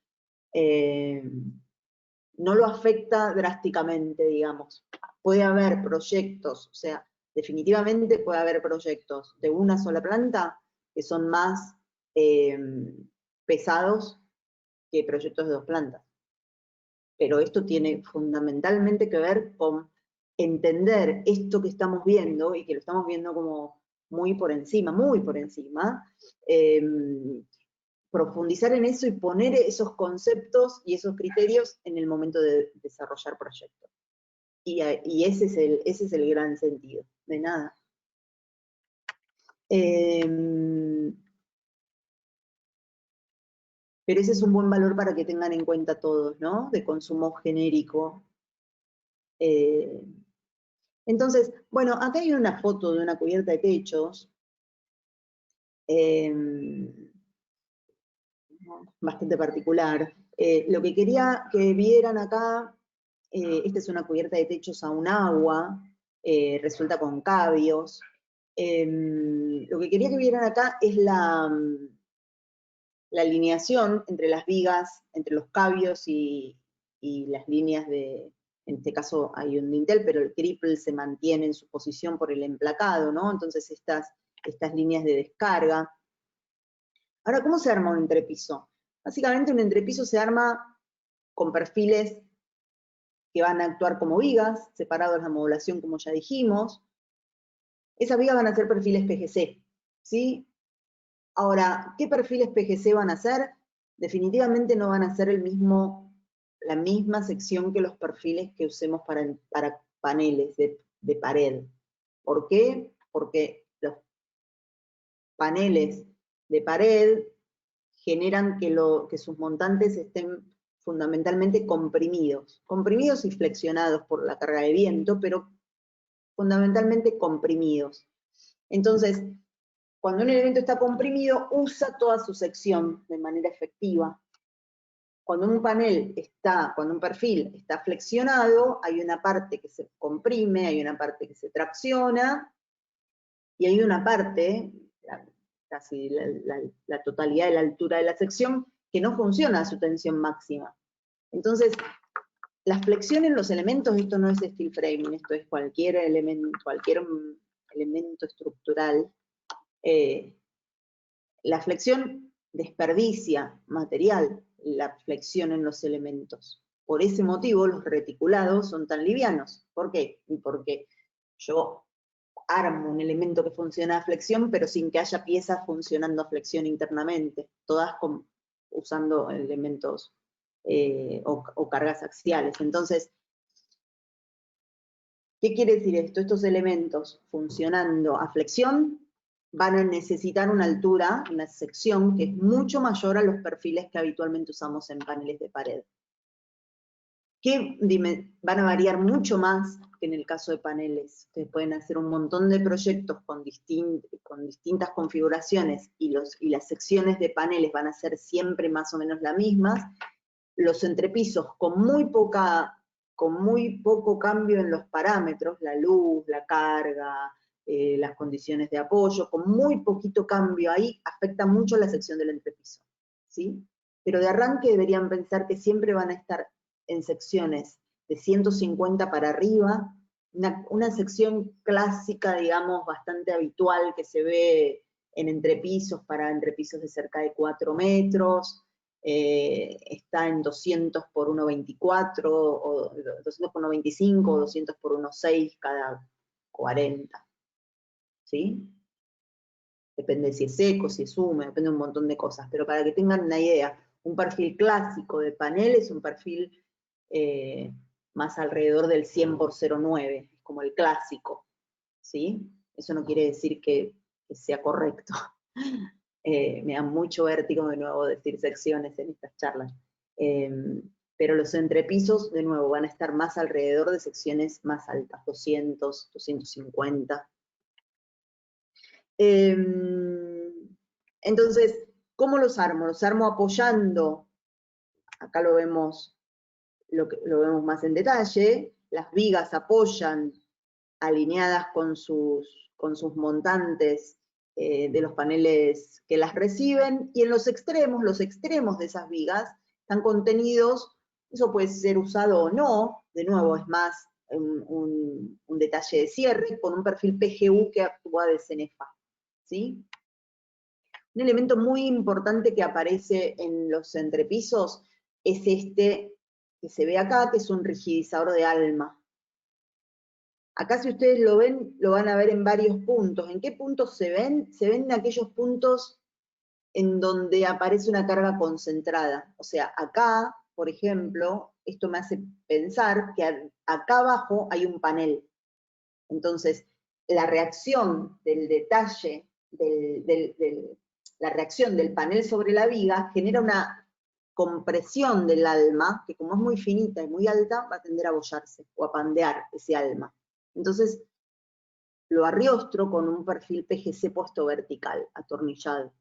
No lo afecta drásticamente, digamos. Puede haber proyectos, o sea, definitivamente puede haber proyectos de una sola planta que son más pesados que proyectos de dos plantas. Pero esto tiene fundamentalmente que ver con entender esto que estamos viendo, y que lo estamos viendo como muy por encima, profundizar en eso y poner esos conceptos y esos criterios en el momento de desarrollar proyectos. Y ese es el gran sentido, de nada. Pero ese es un buen valor para que tengan en cuenta todos, ¿no? De consumo genérico. Entonces, bueno, acá hay una foto de una cubierta de techos, bastante particular. Lo que quería que vieran acá, esta es una cubierta de techos a un agua, resuelta con cabios. Lo que quería que vieran acá es la alineación entre las vigas, entre los cabios y las líneas de, en este caso hay un dintel, pero el cripple se mantiene en su posición por el emplacado, ¿no? Entonces estas líneas de descarga. Ahora, ¿cómo se arma un entrepiso? Básicamente un entrepiso se arma con perfiles que van a actuar como vigas, separados de la modulación, como ya dijimos. Esas vigas van a ser perfiles PGC, ¿sí? Ahora, ¿qué perfiles PGC van a ser? Definitivamente no van a ser la misma sección que los perfiles que usemos para paneles de pared. ¿Por qué? Porque los paneles de pared generan que sus montantes estén fundamentalmente comprimidos y flexionados por la carga de viento, pero fundamentalmente comprimidos. Entonces, cuando un elemento está comprimido, usa toda su sección de manera efectiva. Cuando un perfil está flexionado, hay una parte que se comprime, hay una parte que se tracciona, y hay una parte, casi la totalidad de la altura de la sección, que no funciona a su tensión máxima. Entonces, las flexiones en los elementos, esto no es steel framing, esto es cualquier elemento estructural. La flexión desperdicia material, la flexión en los elementos. Por ese motivo los reticulados son tan livianos. ¿Por qué? Porque yo armo un elemento que funciona a flexión, pero sin que haya piezas funcionando a flexión internamente, todas usando elementos o cargas axiales. Entonces, ¿qué quiere decir esto? Estos elementos funcionando a flexión van a necesitar una altura, una sección que es mucho mayor a los perfiles que habitualmente usamos en paneles de pared. Que van a variar mucho más que en el caso de paneles. Ustedes pueden hacer un montón de proyectos con distintas configuraciones y las secciones de paneles van a ser siempre más o menos las mismas. Los entrepisos con muy poco cambio en los parámetros, la luz, la carga, las condiciones de apoyo, con muy poquito cambio ahí, afecta mucho la sección del entrepiso, ¿sí? Pero de arranque deberían pensar que siempre van a estar en secciones de 150 para arriba, una sección clásica, digamos, bastante habitual que se ve en entrepisos, para entrepisos de cerca de 4 metros, está en 200 por 1,24, o 200 por 1,25, o 200 por 1,6 cada 40, ¿sí? Depende si es seco, si es húmedo, depende de un montón de cosas, pero para que tengan una idea, un perfil clásico de panel es un perfil más alrededor del 100/09, como el clásico, ¿sí? Eso no quiere decir que sea correcto. Me da mucho vértigo de nuevo decir secciones en estas charlas. Pero los entrepisos, de nuevo, van a estar más alrededor de secciones más altas, 200, 250. Entonces, ¿cómo los armo? Los armo apoyando, acá lo vemos más en detalle, las vigas apoyan alineadas con sus montantes de los paneles que las reciben, y en los extremos de esas vigas están contenidos, eso puede ser usado o no, de nuevo es más un detalle de cierre, con un perfil PGU que actúa de cenefa, ¿sí? Un elemento muy importante que aparece en los entrepisos es este que se ve acá, que es un rigidizador de alma. Acá, si ustedes lo ven, lo van a ver en varios puntos. ¿En qué puntos se ven? Se ven en aquellos puntos en donde aparece una carga concentrada. O sea, acá, por ejemplo, esto me hace pensar que acá abajo hay un panel. Entonces, la reacción del detalle, la reacción del panel sobre la viga genera una compresión del alma, que como es muy finita y muy alta, va a tender a bollarse o a pandear ese alma. Entonces, lo arriostro con un perfil PGC puesto vertical, atornillado.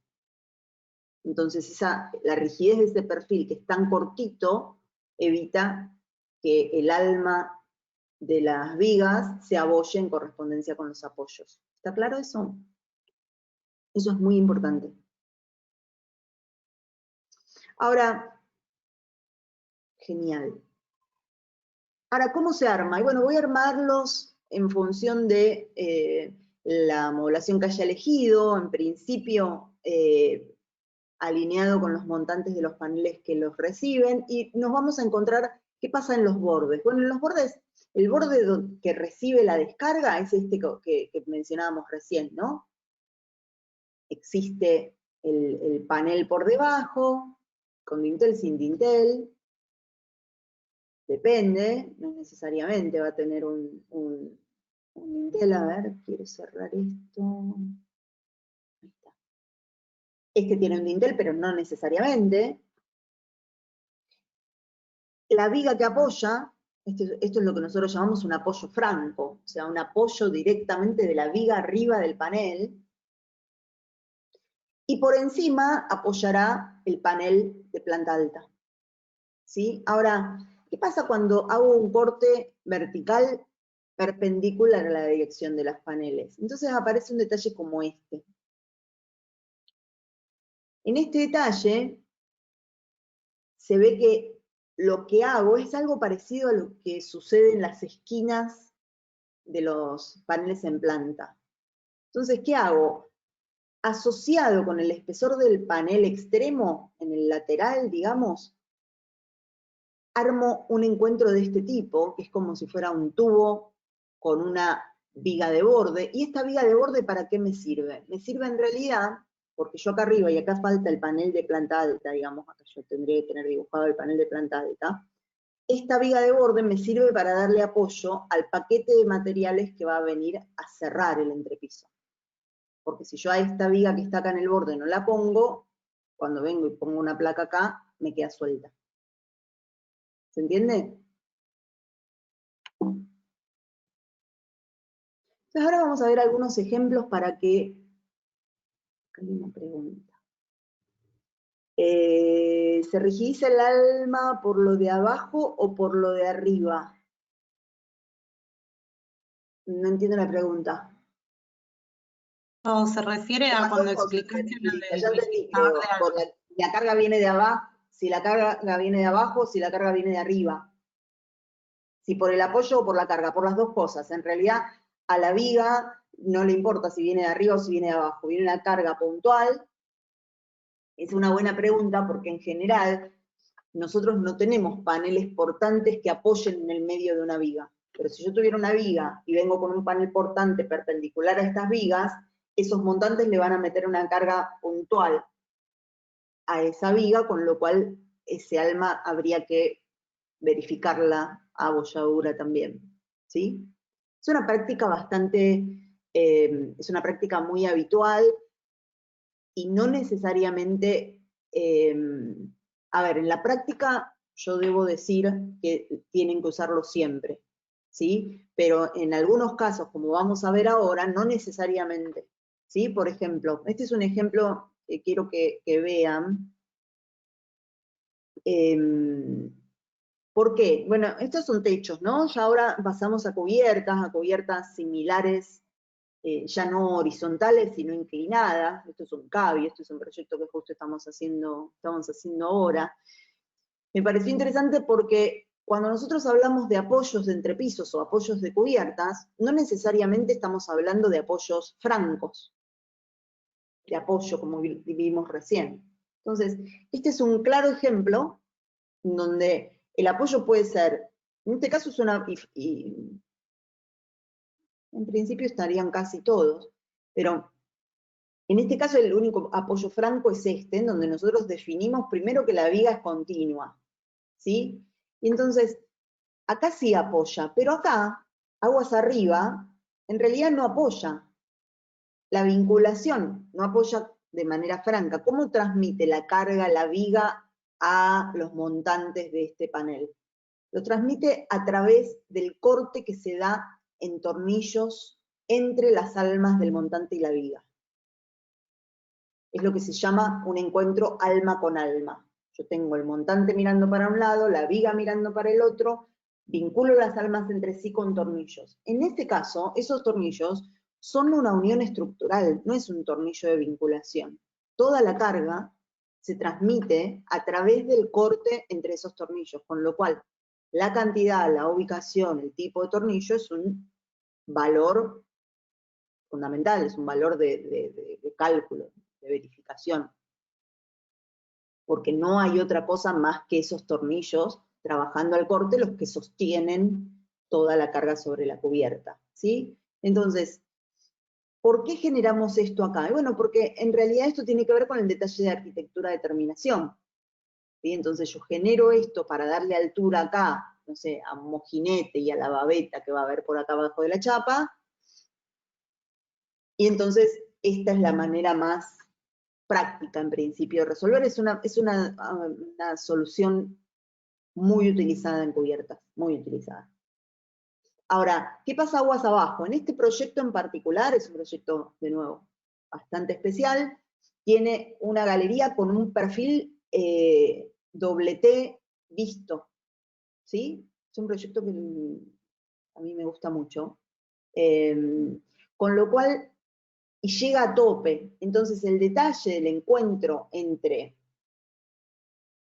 Entonces, la rigidez de ese perfil, que es tan cortito, evita que el alma de las vigas se abolle en correspondencia con los apoyos. ¿Está claro eso? Eso es muy importante. Ahora, genial. Ahora, ¿cómo se arma? Y bueno, voy a armarlos en función de la modulación que haya elegido, en principio alineado con los montantes de los paneles que los reciben, y nos vamos a encontrar qué pasa en los bordes. Bueno, en los bordes, el borde que recibe la descarga es este que mencionábamos recién, ¿no? Existe el panel por debajo, con dintel, sin dintel, depende, no necesariamente va a tener un dintel. A ver, quiero cerrar esto. Ahí está. Este tiene un dintel, pero no necesariamente. La viga que apoya, esto es lo que nosotros llamamos un apoyo franco, o sea, un apoyo directamente de la viga arriba del panel, y por encima apoyará el panel de planta alta, ¿sí? Ahora, ¿qué pasa cuando hago un corte vertical perpendicular a la dirección de los paneles? Entonces aparece un detalle como este. En este detalle se ve que lo que hago es algo parecido a lo que sucede en las esquinas de los paneles en planta. Entonces, ¿qué hago? Asociado con el espesor del panel extremo, en el lateral, digamos, armo un encuentro de este tipo, que es como si fuera un tubo con una viga de borde. ¿Y esta viga de borde para qué me sirve? Me sirve en realidad, porque yo acá arriba, y acá falta el panel de planta alta, digamos, acá yo tendría que tener dibujado el panel de planta alta. Esta viga de borde me sirve para darle apoyo al paquete de materiales que va a venir a cerrar el entrepiso. Porque si yo a esta viga que está acá en el borde no la pongo, cuando vengo y pongo una placa acá, me queda suelta. ¿Se entiende? Entonces ahora vamos a ver algunos ejemplos para que... Acá hay una pregunta. ¿Se rigidiza el alma por lo de abajo o por lo de arriba? No entiendo la pregunta. ¿O se refiere a cuando explicaste lo del Ya entendí, rigidizador de alma? por la carga viene de abajo, si la carga viene de abajo, si la carga viene de arriba. Si por el apoyo o por la carga, por las dos cosas. En realidad, a la viga no le importa si viene de arriba o si viene de abajo. Viene una carga puntual. Es una buena pregunta porque en general nosotros no tenemos paneles portantes que apoyen en el medio de una viga. Pero si yo tuviera una viga y vengo con un panel portante perpendicular a estas vigas, esos montantes le van a meter una carga puntual a esa viga, con lo cual ese alma habría que verificarla abolladura también, ¿sí? Es una práctica es una práctica muy habitual y no necesariamente, a ver, en la práctica yo debo decir que tienen que usarlo siempre, ¿sí? Pero en algunos casos, como vamos a ver ahora, no necesariamente, ¿sí? Por ejemplo, este es un ejemplo que quiero que vean. ¿Por qué? Bueno, estos son techos, ¿no? Ya ahora pasamos a cubiertas similares, ya no horizontales, sino inclinadas. Esto es un CABI, esto es un proyecto que justo estamos haciendo ahora. Me pareció interesante porque cuando nosotros hablamos de apoyos de entrepisos o apoyos de cubiertas, no necesariamente estamos hablando de apoyos francos, de apoyo como vimos recién. Entonces, este es un claro ejemplo donde el apoyo puede ser, en este caso es y en principio estarían casi todos, pero en este caso el único apoyo franco es este, en donde nosotros definimos primero que la viga es continua, ¿sí? Y entonces, acá sí apoya, pero acá, aguas arriba, en realidad no apoya. La vinculación no apoya de manera franca. ¿Cómo transmite la carga, la viga, a los montantes de este panel? Lo transmite a través del corte que se da en tornillos entre las almas del montante y la viga. Es lo que se llama un encuentro alma con alma. Yo tengo el montante mirando para un lado, la viga mirando para el otro, vinculo las almas entre sí con tornillos. En este caso, esos tornillos son una unión estructural, no es un tornillo de vinculación. Toda la carga se transmite a través del corte entre esos tornillos, con lo cual la cantidad, la ubicación, el tipo de tornillo es un valor fundamental, es un valor de cálculo, de verificación. Porque no hay otra cosa más que esos tornillos trabajando al corte los que sostienen toda la carga sobre la cubierta, ¿sí? Entonces, ¿por qué generamos esto acá? Y bueno, porque en realidad esto tiene que ver con el detalle de arquitectura de terminación. ¿Sí? Entonces yo genero esto para darle altura acá, no sé, a un mojinete y a la babeta que va a haber por acá abajo de la chapa, y entonces esta es la manera más práctica en principio de resolver, es una solución muy utilizada en cubiertas, muy utilizada. Ahora, ¿qué pasa aguas abajo? En este proyecto en particular, es un proyecto, de nuevo, bastante especial, tiene una galería con un perfil doble T visto, ¿sí? Es un proyecto que a mí me gusta mucho. Con lo cual, y llega a tope. Entonces el detalle del encuentro entre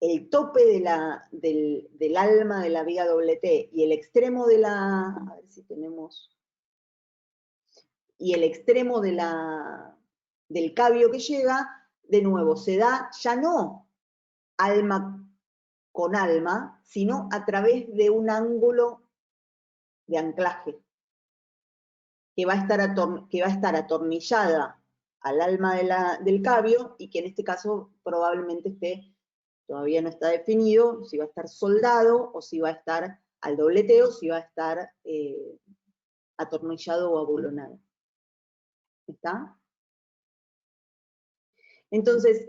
el tope del alma de la viga doble T y el extremo de la, a ver si tenemos, y el extremo del cabio que llega, de nuevo, se da ya no alma con alma, sino a través de un ángulo de anclaje que va a estar atornillada al alma del cabio y que en este caso probablemente todavía no está definido si va a estar soldado o si va a estar al dobleteo, si va a estar atornillado o abulonado. ¿Está? Entonces,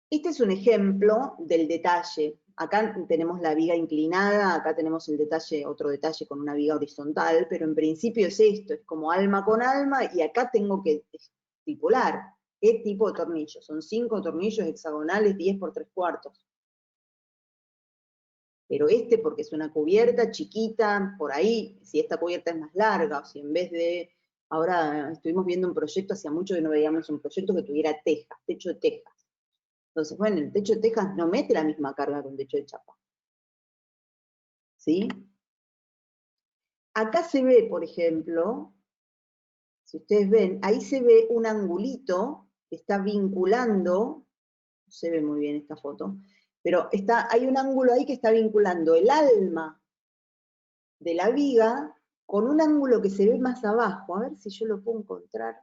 este es un ejemplo del detalle. Acá tenemos la viga inclinada, acá tenemos otro detalle con una viga horizontal, pero en principio es esto, es como alma con alma, y acá tengo que estipular qué tipo de tornillo. Son 5 tornillos hexagonales, 10 por 3/4. Pero porque es una cubierta chiquita, por ahí, si esta cubierta es más larga, o si en vez de, ahora estuvimos viendo un proyecto, hacía mucho que no veíamos un proyecto que tuviera tejas, techo de tejas. Entonces, bueno, el techo de tejas no mete la misma carga que un techo de chapa. ¿Sí? Acá se ve, por ejemplo, si ustedes ven, ahí se ve un angulito que está vinculando, no se ve muy bien esta foto, pero hay un ángulo ahí que está vinculando el alma de la viga con un ángulo que se ve más abajo. A ver si yo lo puedo encontrar.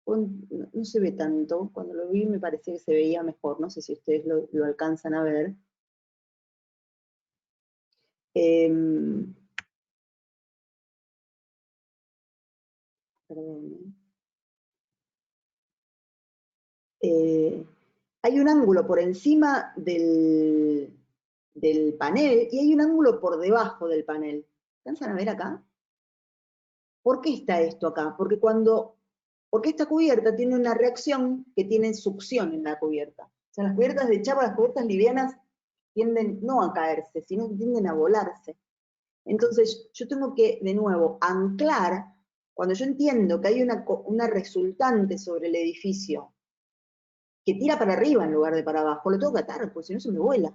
No se ve tanto, cuando lo vi me parecía que se veía mejor, no sé si ustedes lo alcanzan a ver. Hay un ángulo por encima del panel y hay un ángulo por debajo del panel. ¿Alcanzan a ver acá? ¿Por qué está esto acá? Porque esta cubierta tiene una reacción que tiene succión en la cubierta. O sea, las cubiertas de chapa, las cubiertas livianas, tienden no a caerse, sino que tienden a volarse. Entonces, yo tengo que, de nuevo, anclar, cuando yo entiendo que hay una resultante sobre el edificio que tira para arriba en lugar de para abajo, lo tengo que atar, porque si no se me vuela.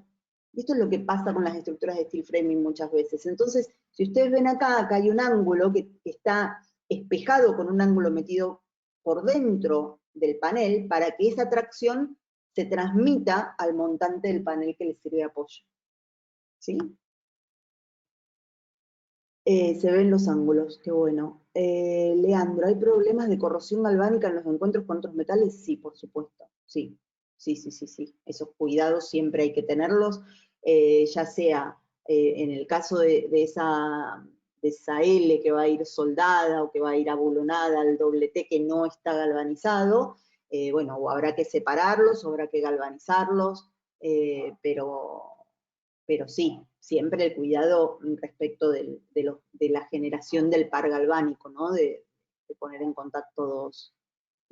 Y esto es lo que pasa con las estructuras de steel framing muchas veces. Entonces, si ustedes ven acá hay un ángulo que está espejado con un ángulo metido por dentro del panel para que esa tracción se transmita al montante del panel que le sirve de apoyo. ¿Sí? Se ven los ángulos, qué bueno. Leandro, ¿hay problemas de corrosión galvánica en los encuentros con otros metales? Sí, por supuesto, sí. Sí. Esos cuidados siempre hay que tenerlos, ya sea en el caso de esa L que va a ir soldada o que va a ir abulonada al doble T que no está galvanizado, bueno, o habrá que separarlos, o habrá que galvanizarlos, pero sí, siempre el cuidado respecto de la generación del par galvánico, ¿no? De poner en contacto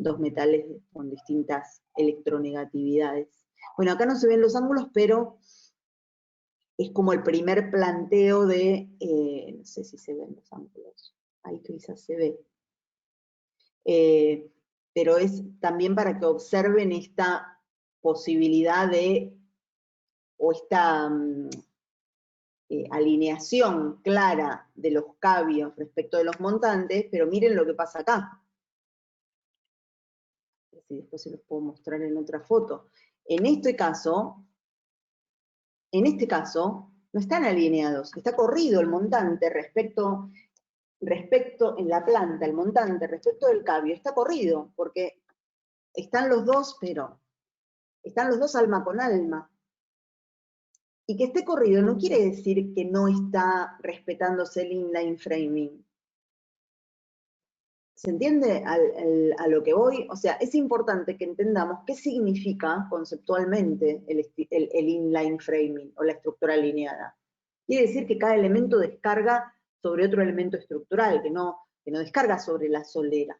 dos metales con distintas electronegatividades. Bueno, acá no se ven los ángulos, pero es como el primer planteo de, no sé si se ven los ángulos, ahí quizás se ve. Pero es también para que observen esta posibilidad de, o esta alineación clara de los cabios respecto de los montantes, pero miren lo que pasa acá. Después se los puedo mostrar en otra foto. En este caso, no están alineados, está corrido el montante respecto en la planta, el montante respecto del cabio, está corrido, porque están los dos, pero están los dos alma con alma. Y que esté corrido no quiere decir que no está respetándose el inline framing. ¿Se entiende a lo que voy? O sea, es importante que entendamos qué significa conceptualmente el inline framing o la estructura alineada. Quiere decir que cada elemento descarga sobre otro elemento estructural, que no descarga sobre la solera.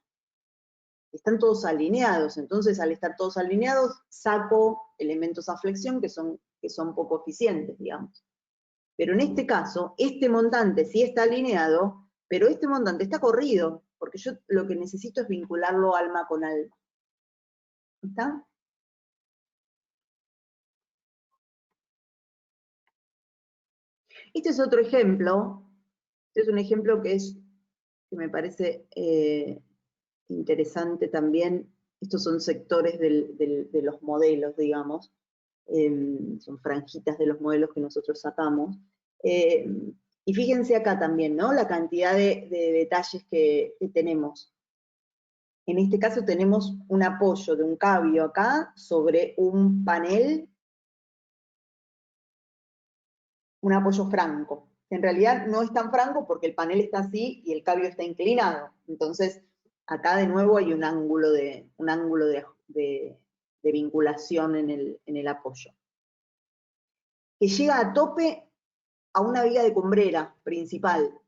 Están todos alineados, entonces al estar todos alineados saco elementos a flexión que son poco eficientes, digamos. Pero en este caso, este montante sí está alineado, pero este montante está corrido, porque yo lo que necesito es vincularlo alma con alma. ¿Está? Este es otro ejemplo. Este es un ejemplo que me parece interesante también. Estos son sectores de los modelos, digamos. Son franjitas de los modelos que nosotros sacamos. Y fíjense acá también, ¿no? La cantidad de detalles que tenemos. En este caso tenemos un apoyo de un cabio acá sobre un panel, un apoyo franco. En realidad no es tan franco porque el panel está así y el cabio está inclinado. Entonces, acá de nuevo hay un ángulo de vinculación en el apoyo. Que llega a tope a una viga de cumbrera principal.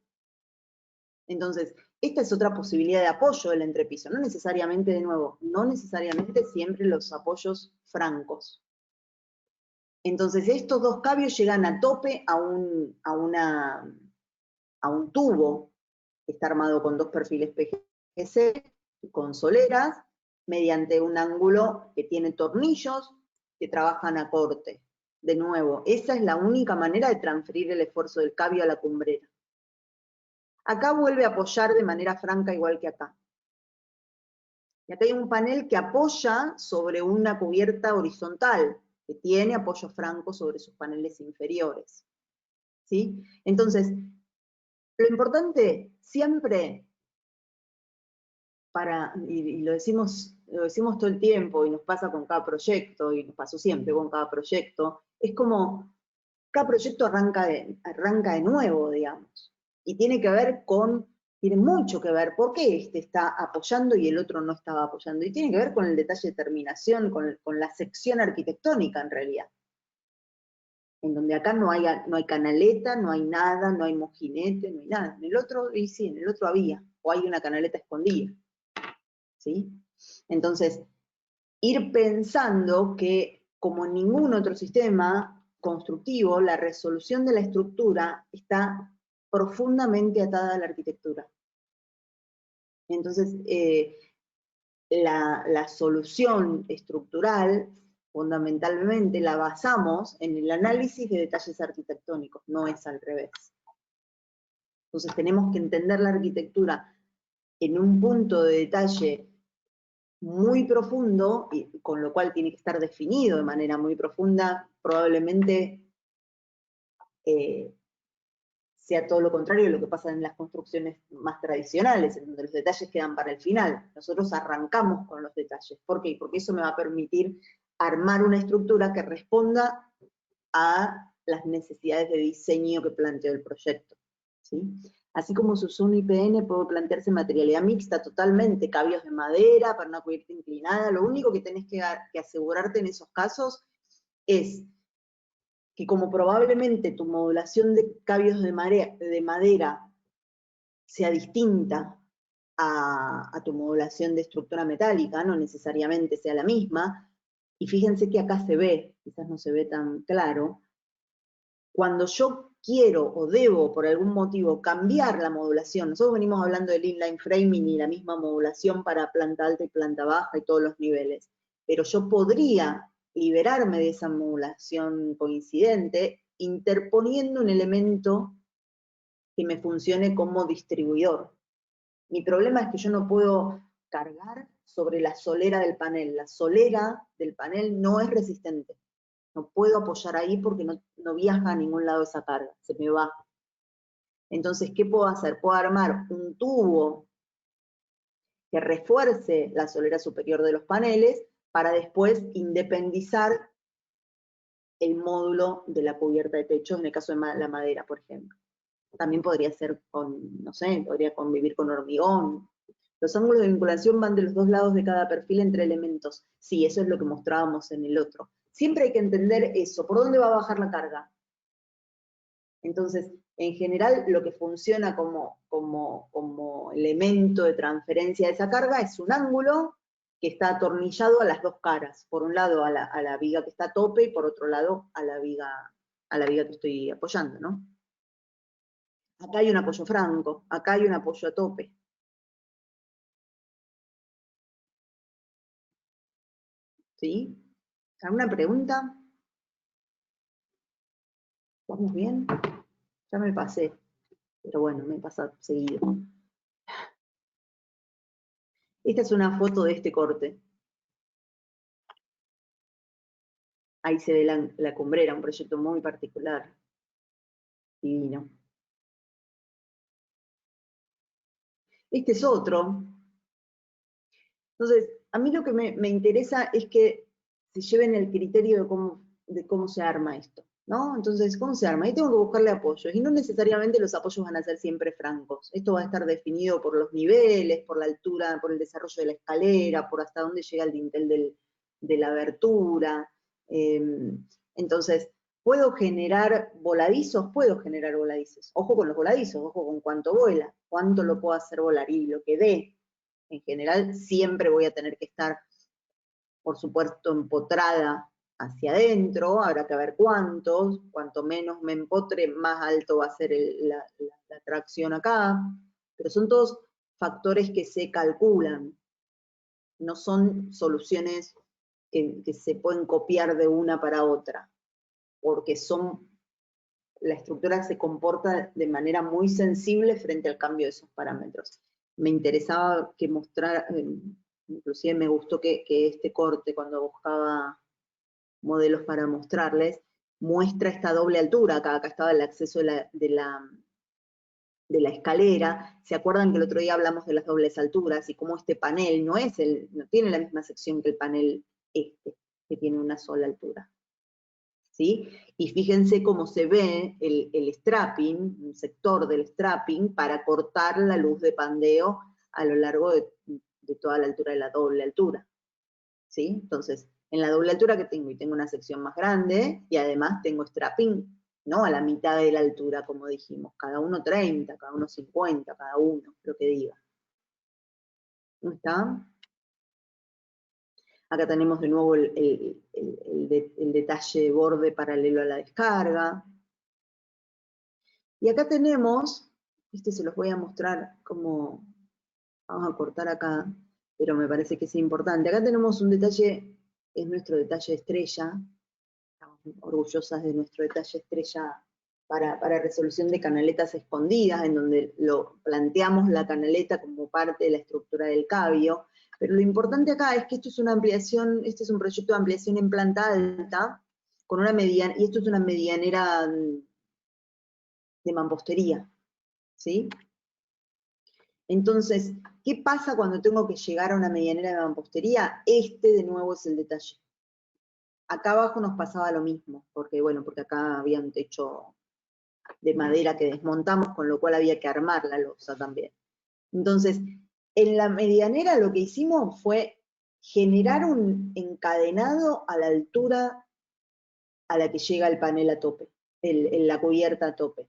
Entonces, esta es otra posibilidad de apoyo del entrepiso. No necesariamente, de nuevo, no necesariamente siempre los apoyos francos. Entonces, estos dos cabios llegan a tope a un tubo que está armado con dos perfiles PGC, con soleras, mediante un ángulo que tiene tornillos que trabajan a corte. De nuevo, esa es la única manera de transferir el esfuerzo del cabio a la cumbrera. Acá vuelve a apoyar de manera franca igual que acá. Y acá hay un panel que apoya sobre una cubierta horizontal, que tiene apoyo franco sobre sus paneles inferiores. ¿Sí? Entonces, lo importante siempre, y lo decimos todo el tiempo, y nos pasa con cada proyecto, y nos pasó siempre con cada proyecto, es como cada proyecto arranca de nuevo, digamos, y tiene mucho que ver por qué este está apoyando y el otro no estaba apoyando, y tiene que ver con el detalle de terminación, con la sección arquitectónica en realidad, en donde acá no hay canaleta, no hay nada, no hay mojinete, no hay nada. En el otro, y sí, en el otro había, o hay una canaleta escondida, ¿sí? Entonces, ir pensando que, como en ningún otro sistema constructivo, la resolución de la estructura está profundamente atada a la arquitectura. Entonces, la solución estructural, fundamentalmente, la basamos en el análisis de detalles arquitectónicos, no es al revés. Entonces tenemos que entender la arquitectura en un punto de detalle muy profundo, y con lo cual tiene que estar definido de manera muy profunda, probablemente sea todo lo contrario de lo que pasa en las construcciones más tradicionales, en donde los detalles quedan para el final. Nosotros arrancamos con los detalles. ¿Por qué? Porque eso me va a permitir armar una estructura que responda a las necesidades de diseño que planteó el proyecto, ¿sí? Así como se usó un IPN, puede plantearse materialidad mixta totalmente, cabios de madera para una cubierta inclinada. Lo único que tenés que asegurarte en esos casos es que, como probablemente tu modulación de cabios de madera sea distinta a tu modulación de estructura metálica, no necesariamente sea la misma, y fíjense que acá se ve, quizás no se ve tan claro, cuando yo quiero o debo por algún motivo cambiar la modulación, nosotros venimos hablando del inline framing y la misma modulación para planta alta y planta baja y todos los niveles, pero yo podría liberarme de esa modulación coincidente interponiendo un elemento que me funcione como distribuidor. Mi problema es que yo no puedo cargar sobre la solera del panel. La solera del panel no es resistente. No puedo apoyar ahí porque no viaja a ningún lado esa carga, se me va. Entonces, ¿qué puedo hacer? Puedo armar un tubo que refuerce la solera superior de los paneles para después independizar el módulo de la cubierta de techo, en el caso de la madera, por ejemplo. También podría ser con, no sé, podría convivir con hormigón. Los ángulos de vinculación van de los dos lados de cada perfil entre elementos. Sí, eso es lo que mostrábamos en el otro. Siempre hay que entender eso, ¿por dónde va a bajar la carga? Entonces, en general, lo que funciona como elemento de transferencia de esa carga es un ángulo que está atornillado a las dos caras. Por un lado a la viga que está a tope y por otro lado a la viga que estoy apoyando, ¿no? Acá hay un apoyo franco, acá hay un apoyo a tope. ¿Sí? ¿Alguna pregunta? ¿Vamos bien? Ya me pasé, pero bueno, me pasa seguido. Esta es una foto de este corte. Ahí se ve la cumbrera, un proyecto muy particular. Divino. Este es otro. Entonces, a mí lo que me interesa es que se lleven el criterio de cómo se arma esto, ¿no? Entonces, ¿cómo se arma? Ahí tengo que buscarle apoyos, y no necesariamente los apoyos van a ser siempre francos. Esto va a estar definido por los niveles, por la altura, por el desarrollo de la escalera, por hasta dónde llega el dintel de la abertura. Entonces, ¿puedo generar voladizos? Puedo generar voladizos. Ojo con los voladizos, ojo con cuánto vuela, cuánto lo puedo hacer volar, y lo que dé. En general, siempre voy a tener que estar, por supuesto, empotrada hacia adentro, habrá que ver cuántos, cuanto menos me empotre, más alto va a ser la tracción acá, pero son todos factores que se calculan, no son soluciones que se pueden copiar de una para otra, porque la estructura se comporta de manera muy sensible frente al cambio de esos parámetros. Me interesaba que mostrara, inclusive me gustó que este corte, cuando buscaba modelos para mostrarles, muestra esta doble altura. Acá estaba el acceso de la escalera. ¿Se acuerdan que el otro día hablamos de las dobles alturas y cómo este panel no tiene la misma sección que el panel que tiene una sola altura? ¿sí? Y fíjense cómo se ve el strapping, un sector del strapping, para cortar la luz de pandeo a lo largo de toda la altura de la doble altura, ¿sí? Entonces, en la doble altura que tengo, y tengo una sección más grande, y además tengo strapping, ¿no? A la mitad de la altura, como dijimos, cada uno 30, cada uno 50, cada uno, lo que diga. ¿No está? Acá tenemos de nuevo el detalle de borde paralelo a la descarga. Y acá tenemos, se los voy a mostrar como, vamos a cortar acá, pero me parece que es importante. Acá tenemos un detalle, es nuestro detalle estrella, estamos orgullosas de nuestro detalle estrella para resolución de canaletas escondidas, en donde planteamos la canaleta como parte de la estructura del cabio. Pero lo importante acá es que esto es una ampliación, este es un proyecto de ampliación en planta alta, con una mediana, y esto es una medianera de mampostería, ¿sí? Entonces, ¿qué pasa cuando tengo que llegar a una medianera de mampostería? De nuevo es el detalle. Acá abajo nos pasaba lo mismo, porque acá había un techo de madera que desmontamos, con lo cual había que armar la losa también. Entonces, en la medianera lo que hicimos fue generar un encadenado a la altura a la que llega el panel a tope, la cubierta a tope.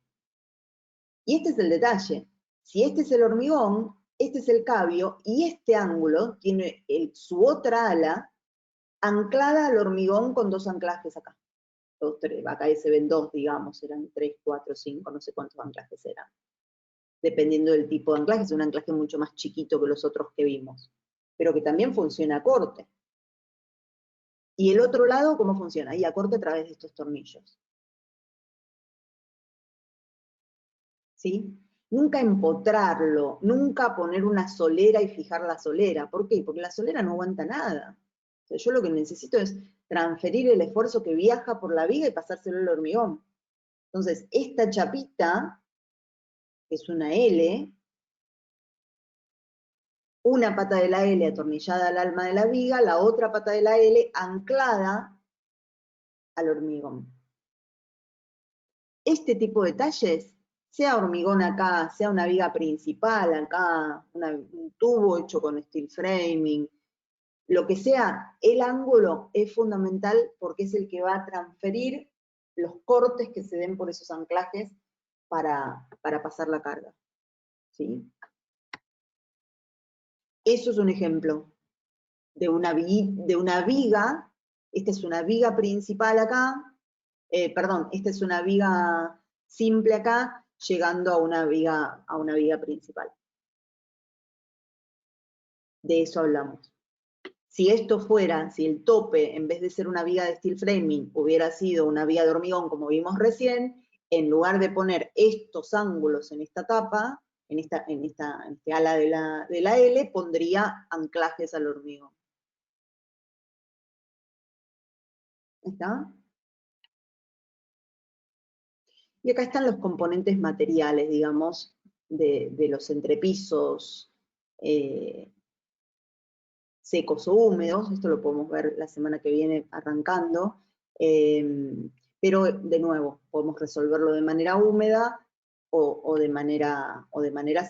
Y este es el detalle. Si este es el hormigón, este es el cabio, y este ángulo tiene su otra ala anclada al hormigón con dos anclajes acá. Dos, tres, acá se ven dos, digamos, eran 3, 4, 5, no sé cuántos anclajes eran. Dependiendo del tipo de anclaje, es un anclaje mucho más chiquito que los otros que vimos, pero que también funciona a corte. Y el otro lado, ¿cómo funciona? Y a corte a través de estos tornillos. ¿Sí? Nunca empotrarlo, nunca poner una solera y fijar la solera. ¿Por qué? Porque la solera no aguanta nada. O sea, yo lo que necesito es transferir el esfuerzo que viaja por la viga y pasárselo al hormigón. Entonces, esta chapita, que es una L, una pata de la L atornillada al alma de la viga, la otra pata de la L anclada al hormigón. Este tipo de detalles, sea hormigón acá, sea una viga principal acá, un tubo hecho con steel framing, lo que sea, el ángulo es fundamental porque es el que va a transferir los cortes que se den por esos anclajes para pasar la carga. ¿Sí? Eso es un ejemplo de una viga, esta es una viga principal acá, esta es una viga simple acá, llegando a una viga principal. De eso hablamos. Si esto fuera, si el tope, en vez de ser una viga de steel framing, hubiera sido una viga de hormigón, como vimos recién, en lugar de poner estos ángulos en esta tapa, en este ala de la L, pondría anclajes al hormigón. ¿Está? Y acá están los componentes materiales, digamos, de los entrepisos secos o húmedos. Esto lo podemos ver la semana que viene arrancando. Pero, de nuevo, podemos resolverlo de manera húmeda o de manera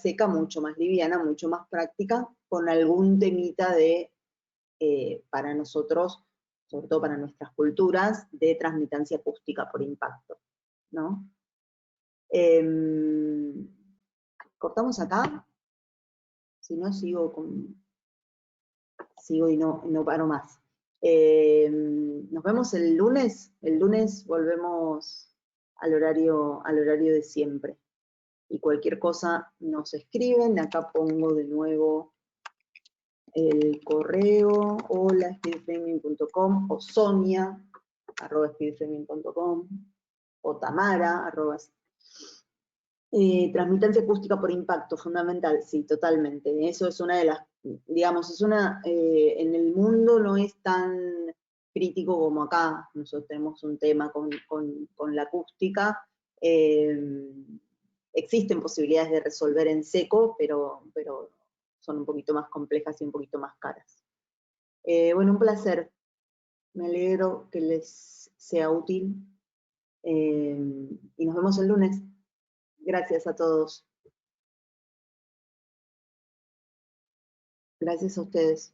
seca, mucho más liviana, mucho más práctica, con algún temita para nosotros, sobre todo para nuestras culturas, de transmitancia acústica por impacto, ¿no? Cortamos acá, si no sigo y no paro más. Nos vemos el lunes volvemos al horario de siempre. Y cualquier cosa nos escriben, acá pongo de nuevo el correo, hola@speedframing.com, o sonia@speedframing.com, o tamara@ transmitancia acústica por impacto, fundamental, sí, totalmente. Eso es una de las, digamos, en el mundo no es tan crítico como acá. Nosotros tenemos un tema con la acústica. Existen posibilidades de resolver en seco, pero son un poquito más complejas y un poquito más caras. Bueno, un placer. Me alegro que les sea útil. Y nos vemos el lunes. Gracias a todos. Gracias a ustedes.